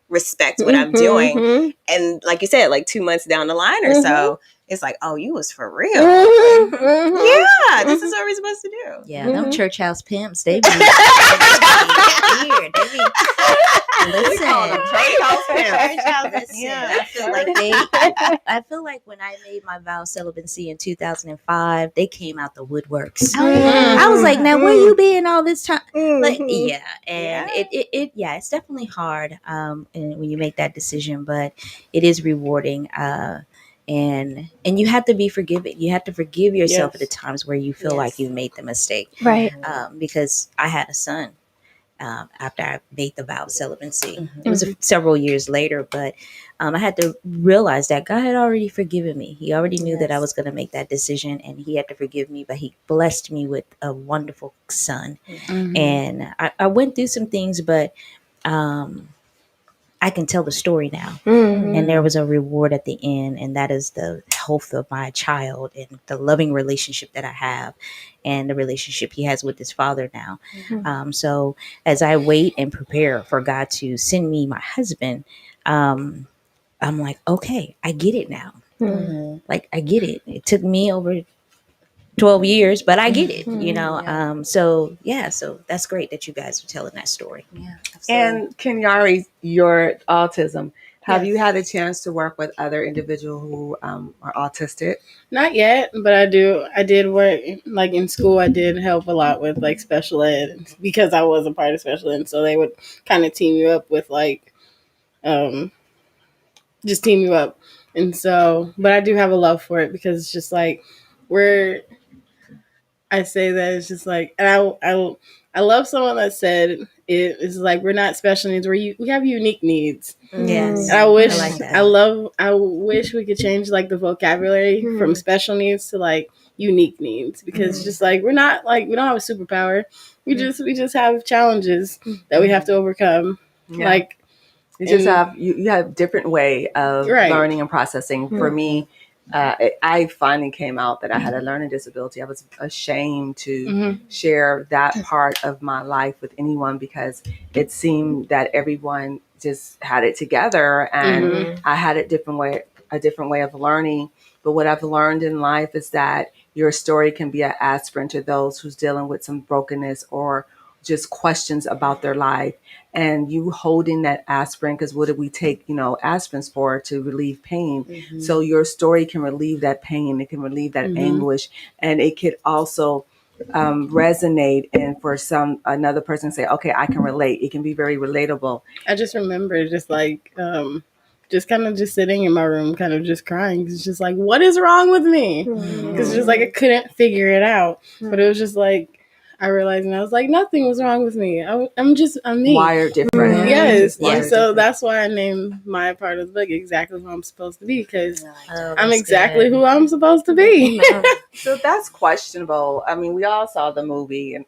respect what I'm doing. And like you said, like 2 months down the line or so, it's like, oh, you was for real. Yeah, this is what we're supposed to do. Yeah, them church house pimps, they be here. Listen, I feel like when I made my vow of celibacy in 2005, they came out the woodworks. I was like, now where you been all this time? Like, and it's definitely hard and when you make that decision, but it is rewarding. And you have to be forgiving. You have to forgive yourself at the times where you feel like you made the mistake. Right. Because I had a son after I made the vow of celibacy. It was several years later, but I had to realize that God had already forgiven me. He already knew that I was going to make that decision, and He had to forgive me, but He blessed me with a wonderful son. And I went through some things, but I can tell the story now. And there was a reward at the end, and that is the health of my child and the loving relationship that I have and the relationship he has with his father now. So as I wait and prepare for God to send me my husband, I'm like, okay, I get it now. Like, I get it. It took me over 12 years, but I get it, Yeah. So that's great that you guys are telling that story. Yeah, And Kenyari, your autism. Have Yes. you had a chance to work with other individuals who are autistic? Not yet, but I do. I did work like in school. I did help a lot with like special ed because I was a part of special ed. So they would kind of team you up with like, just team you up. And so, but I do have a love for it because it's just like we're. I say that it's just like, and I love someone that said it is like we're not special needs. We have unique needs. Yes, And I wish like that. I wish we could change like the vocabulary from special needs to like unique needs because it's just like we're not like we don't have a superpower. We just have challenges that we have to overcome. Yeah. Like you just have you have different way of learning and processing. For me, I finally came out that I had a learning disability. I was ashamed to share that part of my life with anyone because it seemed that everyone just had it together, and I had a different way of learning. But what I've learned in life is that your story can be an aspirin to those who's dealing with some brokenness or just questions about their life, and you holding that aspirin, because what do we take aspirins for? To relieve pain. So your story can relieve that pain, it can relieve that anguish, and it could also resonate, and for another person say, okay, I can relate. It can be very relatable. I just remember just like just kind of just sitting in my room kind of just crying. It's just like, what is wrong with me? Because it's just like I couldn't figure it out. But it was just like I realized, and I was like, nothing was wrong with me. I'm me. Wired different. Yes. Wired And so different. that's why I named my part of the book exactly who I'm supposed to be, because I'm that's exactly good. who I'm supposed to be. So that's questionable. I mean, we all saw the movie and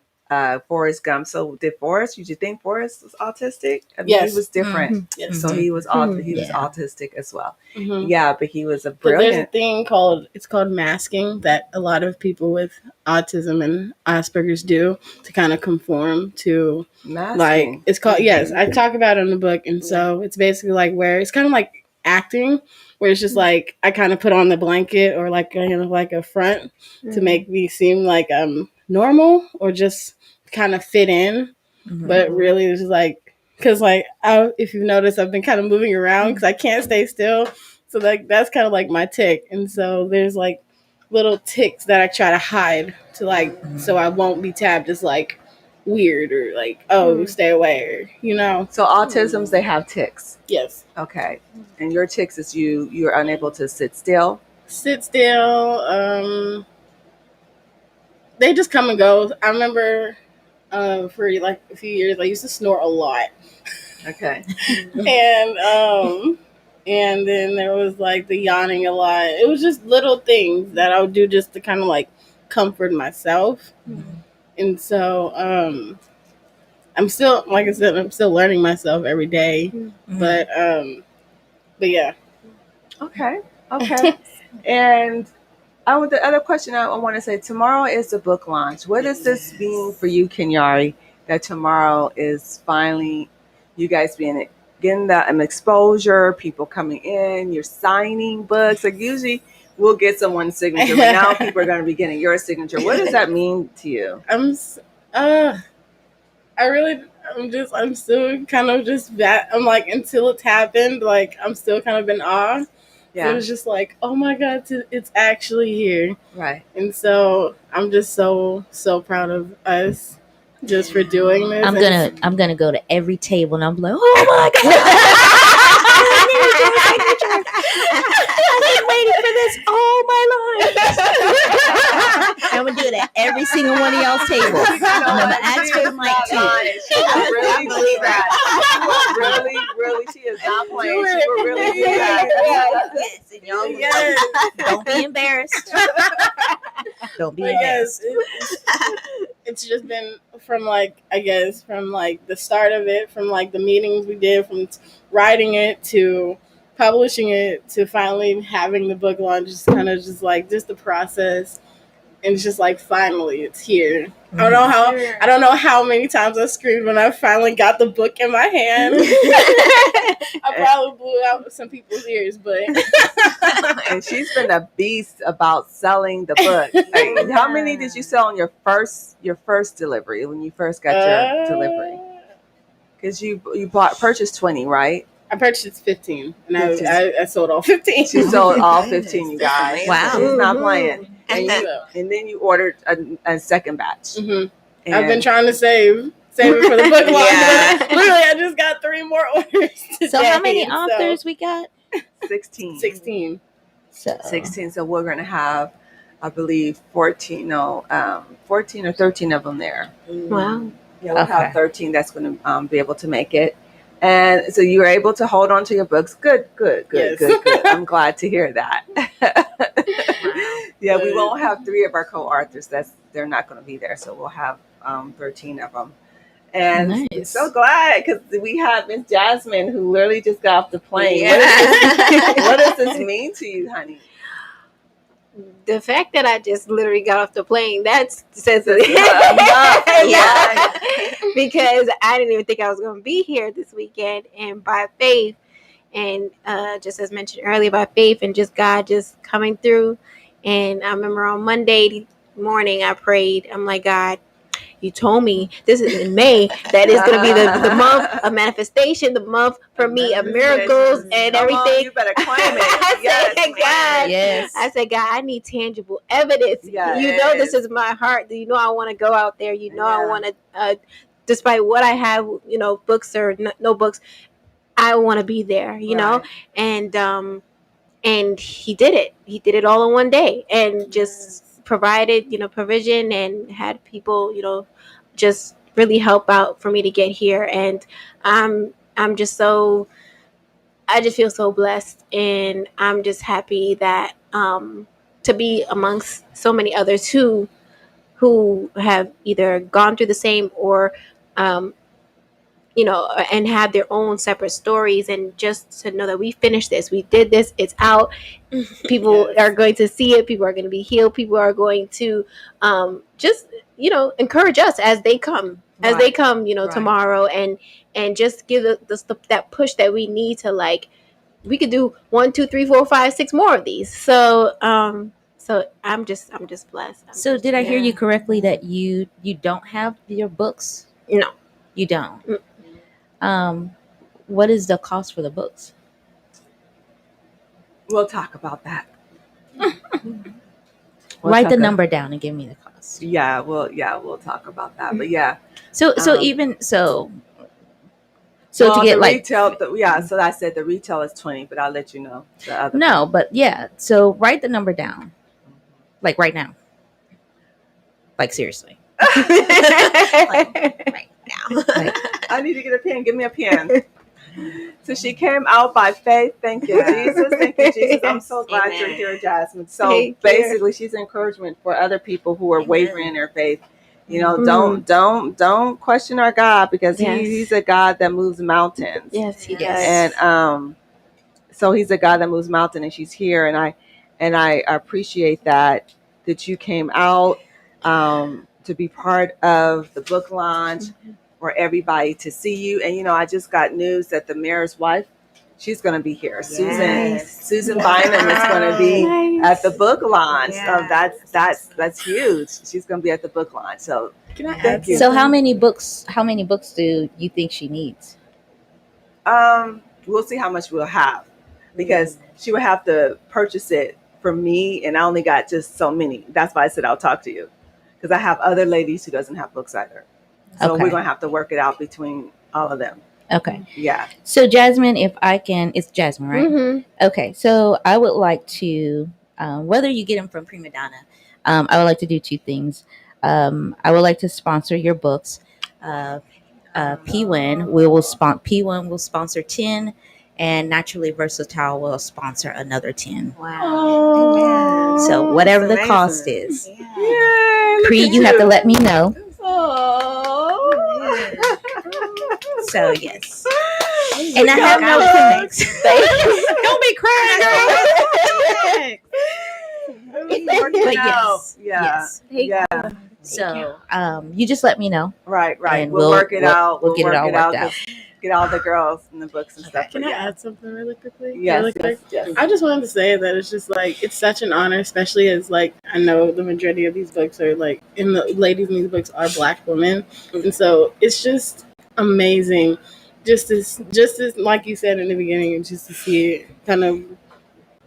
Forrest Gump. So did you think Forrest was autistic? I mean, Yes. he was different. Yes. So he was Yeah. autistic as well. Mhm. Yeah, but he was a But there's a brilliant. thing called masking that a lot of people with autism and Asperger's do to kind of conform to Masking. like it's called yes, I talk about it in the book, and so it's basically like where it's kind of like acting, where it's just like I kind of put on the blanket or like kind of like a front to make me seem like I'm normal or just kind of fit in, but really it's just like because like if you've noticed, I've been kind of moving around because I can't stay still. So like that's kind of like my tick, and so there's like little ticks that I try to hide to like so I won't be tabbed as like weird or like stay away or So autisms, they have tics. Yes. Okay. And your tics is you're unable to sit still. Sit still. They just come and go. I remember for like a few years I used to snore a lot. Okay. And then there was like the yawning a lot. It was just little things that I would do just to kind of like comfort myself. And so I'm still, like I said, I'm still learning myself every day. But yeah. Okay. And the other question I want to say, tomorrow is the book launch. What does this mean for you, Kenyari, that tomorrow is finally you guys getting that exposure, people coming in, you're signing books. Like usually we'll get someone's signature, but now people are going to be getting your signature. What does that mean to you? I'm still kind of just that. I'm like, until it's happened, like I'm still kind of in awe. Yeah. So it's just like, oh my God, it's actually here. Right. And so I'm just so proud of us just for doing this. I'm gonna go to every table and I'm like, oh my God. I've been waiting for this all my life. I'm gonna do it at every single one of y'all's tables. I'm gonna ask for the mic too. I really believe that. Really, she is not playing. She will really do that. Yes, and y'all don't be embarrassed. Don't be embarrassed. It's just been from like, I guess, from like the start of it, from like the meetings we did, from writing it to publishing it to finally having the book launch, just kind of just like just the process and it's just like finally it's here. I don't know how many times I screamed when I finally got the book in my hand. I probably blew out some people's ears, but and she's been a beast about selling the book. Like, how many did you sell on your first delivery when you first got your delivery? Because you purchased 20, right? I purchased 15, and I sold all 15. She sold all 15, you guys. Wow. She's not playing. And then you ordered a second batch. Mm-hmm. I've been trying to save it for the book launch. Literally, I just got 3 more orders today. So how many authors we got? 16. 16. 16. So we're going to have, I believe, 14 or 13 of them there. Wow. Yeah, we'll have 13 that's going to be able to make it. And so you were able to hold on to your books. Good. I'm glad to hear that. Yeah, we won't have 3 of our co-authors. They're not going to be there. So we'll have 13 of them. And I'm so glad because we have Miss Jasmine who literally just got off the plane. Yeah. What does this mean to you, honey? The fact that I just literally got off the plane, that says it. Because I didn't even think I was going to be here this weekend. And by faith, and just as mentioned earlier, by faith and just God just coming through. And I remember on Monday morning, I prayed. I'm like, God, you told me this is in May that is going to be the month of manifestation, the month for me of miracles and everything. On, you better claim it. I said, God, I need tangible evidence. Yes. You know, this is my heart. You know, I want to go out there. You know, I want to, despite what I have, you know, books or no books, I want to be there. You know, and he did it. He did it all in one day, and just provided, you know, provision and had people, you know, just really help out for me to get here. And I just feel so blessed, and I'm just happy that to be amongst so many others who have either gone through the same or you know, and have their own separate stories, and just to know that we finished this, we did this, it's out. People are going to see it. People are going to be healed. People are going to just, you know, encourage us as they come, you know, tomorrow, and just give that push that we need to, like, we could do 1, 2, 3, 4, 5, 6 more of these. So I'm just blessed. So did I hear you correctly that you don't have your books? No, you don't. What is the cost for the books? We'll talk about that. Write the number down and give me the cost. Yeah, we'll talk about that. But yeah. So to get like retail, so I said the retail is 20, but I'll let you know the other. No, but yeah. So write the number down, like right now. Like seriously. Right now. I need to get a pen. Give me a pen. So she came out by faith. Thank you, Jesus. Thank you, Jesus. I'm so glad you're here, Jasmine. So basically, she's encouragement for other people who are wavering in their faith. You know, don't question our God, because he's a God that moves mountains. Yes, he does. And so he's a God that moves mountains, and she's here, and I appreciate that you came out to be part of the book launch, for everybody to see you. And you know, I just got news that the mayor's wife, she's going to be here. Susan Bynum is going to be at the book launch. So that's huge. She's going to be at the book launch. So thank you. So how many books do you think she needs? We'll see how much we'll have, because she will have to purchase it from me, and I only got just so many. That's why I said I'll talk to you, because I have other ladies who doesn't have books either. So we're going to have to work it out between all of them. Okay. Yeah. So Jasmine, if I can, it's Jasmine, right? Mm-hmm. Okay. So I would like to, whether you get them from Prima Donna, I would like to do 2 things. I would like to sponsor your books. P1 will sponsor 10, and Naturally Versatile will sponsor another 10. Wow. So whatever the cost is. You have to let me know. So yes, and I have no clinics. Don't be crying, girl. Work it But out. yes, Yeah. yes. Yeah. So you just let me know. Right. And We'll work it out. We'll get work it all worked out. Get all the girls in the books and stuff. Can I add something really quickly? Yes, really quick? yes. I just wanted to say that it's just like it's such an honor, especially as like I know the majority of these books are like in the ladies in these books are Black women, and so it's just amazing, just as like you said in the beginning, just to see it kind of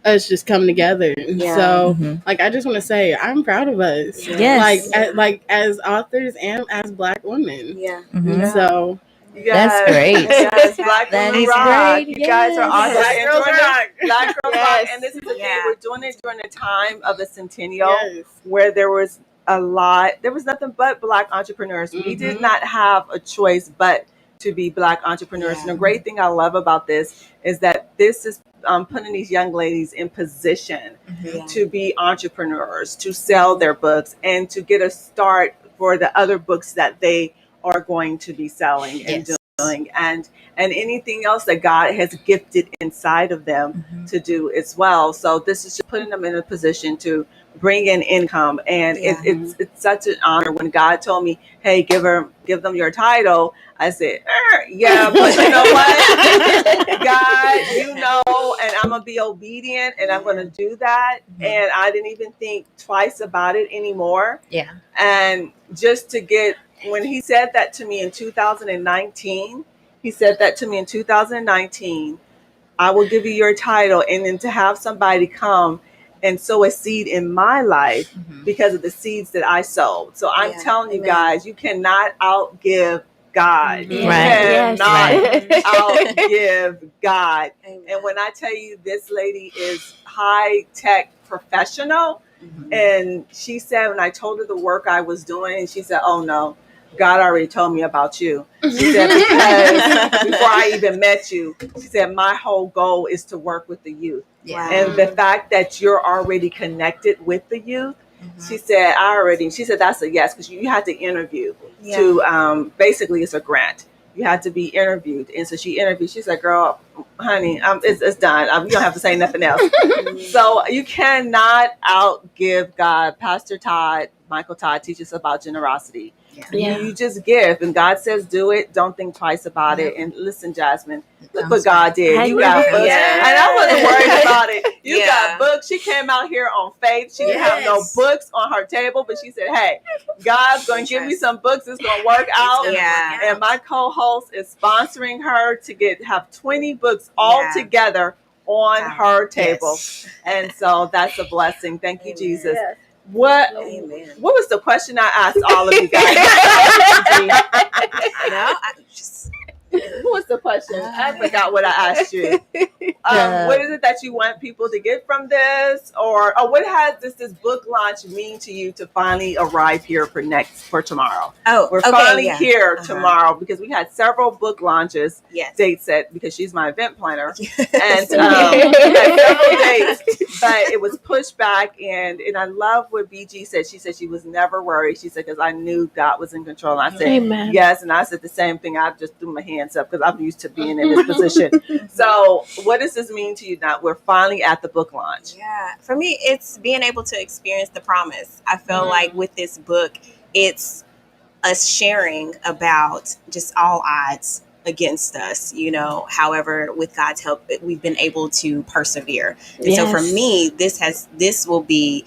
us just come together. And so like I just want to say I'm proud of us. Yes. Like as authors and as Black women. Yeah. So that's great. Yes, Black That women is rock. great. You guys are awesome. Black And girls during this- rock. Black girls rock. And this is the thing, we're doing it during the time of the centennial where there was nothing but Black entrepreneurs. We did not have a choice but to be Black entrepreneurs. And the great thing I love about this is that this is putting these young ladies in position to be entrepreneurs, to sell their books, and to get a start for the other books that they are going to be selling and doing, and anything else that God has gifted inside of them to do as well. So this is just putting them in a position to bring in income, and it's such an honor. When God told me, "Hey, give them your title," I said, "Yeah, but you know what, God, you know, and I'm gonna be obedient, and I'm gonna do that." And I didn't even think twice about it anymore. Yeah, and just to get. When he said that to me in 2019, I will give you your title. And then to have somebody come and sow a seed in my life because of the seeds that I sowed. So I'm telling you guys, you cannot outgive God. You cannot outgive God. And when I tell you this lady is high tech professional, and she said, when I told her the work I was doing, and she said, "Oh no, God already told me about you." She said, "Because before I even met you," she said, "my whole goal is to work with the youth." And the fact that you're already connected with the youth, she said, she said, "That's a yes," because you had to interview to, basically it's a grant. You had to be interviewed. And so she interviewed. She said, "Girl, honey, it's done. You don't have to say nothing else." So you cannot outgive God. Pastor Michael Todd teaches about generosity. You just give, and God says do it. Don't think twice about it. And listen, Jasmine, look what God did. You got books, and I wasn't worried about it. You got books. She came out here on faith. She didn't have no books on her table, but she said, "Hey, God's going to give me some books. It's going to work out." And my co-host is sponsoring her to have 20 books all together on her table, and so that's a blessing. Thank you, Jesus. What was the question I asked all of you guys? What was the question? I forgot what I asked you. What is it that you want people to get from this, or what has this book launch mean to you to finally arrive here for tomorrow? We're finally here tomorrow because we had several book launches dates set because she's my event planner, and we had several dates, but it was pushed back. And I love what BG said. She said she was never worried. She said, because I knew God was in control. And I said, Amen. Yes, and I said the same thing. I just threw my hands up because I'm used to being in this position. So what does this mean to you now? We're finally at the book launch. Yeah, for me, it's being able to experience the promise. I feel like with this book, it's us sharing about just all odds against us, however, with God's help, we've been able to persevere. And so for me, this will be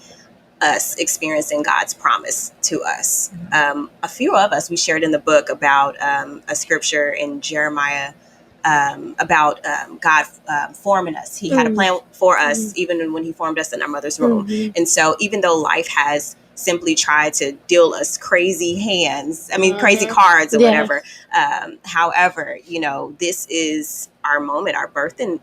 us experiencing God's promise to us. A few of us, we shared in the book about a scripture in Jeremiah about God forming us. He had a plan for us even when he formed us in our mother's womb. And so even though life has simply tried to deal us crazy crazy cards or whatever, however, this is our moment, our birthing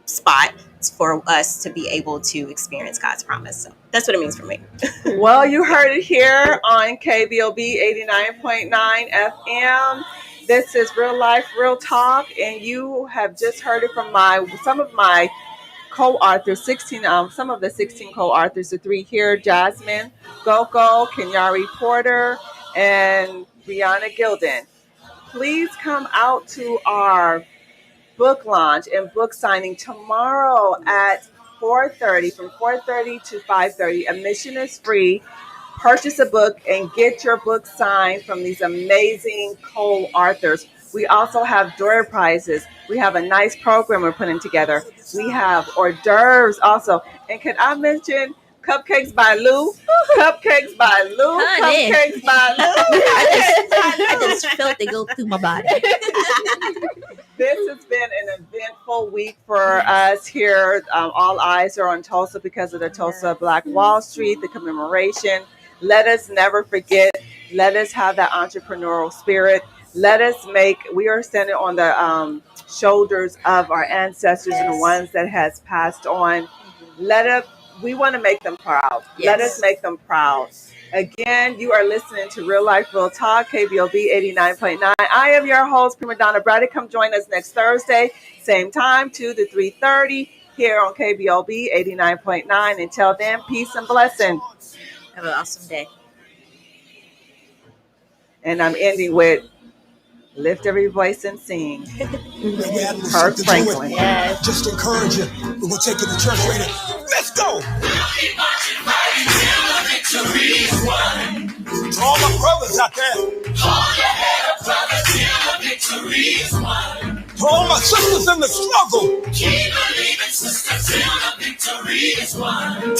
spot for us to be able to experience God's promise. So that's what it means for me. Well, you heard it here on KBOB 89.9 FM. This is Real Life, Real Talk, and you have just heard it from some of my co-authors, some of the 16 co-authors, the three here, Jasmine Goko, Kenyari Porter, and Brianna Gilden. Please come out to our book launch and book signing tomorrow at 4:30, from 4:30 to 5:30. Admission is free. Purchase a book and get your book signed from these amazing co-authors. We also have door prizes. We have a nice program we're putting together. We have hors d'oeuvres also. And can I mention cupcakes by Lou? Cupcakes by Lou. Honey. Cupcakes by Lou. I just felt it go through my body. This has been an eventful week for us here. All eyes are on Tulsa because of the Tulsa Black Wall Street, the commemoration. Let us never forget. Let us have that entrepreneurial spirit. Let us we are standing on the shoulders of our ancestors and the ones that has passed on. We want to make them proud. Yes. Let us make them proud. Again, you are listening to Real Life Real Talk, KBOB 89.9. I am your host, Prima Donna Brady. Come join us next Thursday, same time, 2 to 3:30, here on KBOB 89.9. Until then, peace and blessing. Have an awesome day. And I'm ending with Lift Every Voice and Sing. Kirk Franklin. Yes. Just encourage you. We're going to take you to church later. Let's go. To all my brothers out there. Hold your head up, brothers, till the victory is won. To all my sisters in the struggle. Keep believing, sisters, till the victory is won.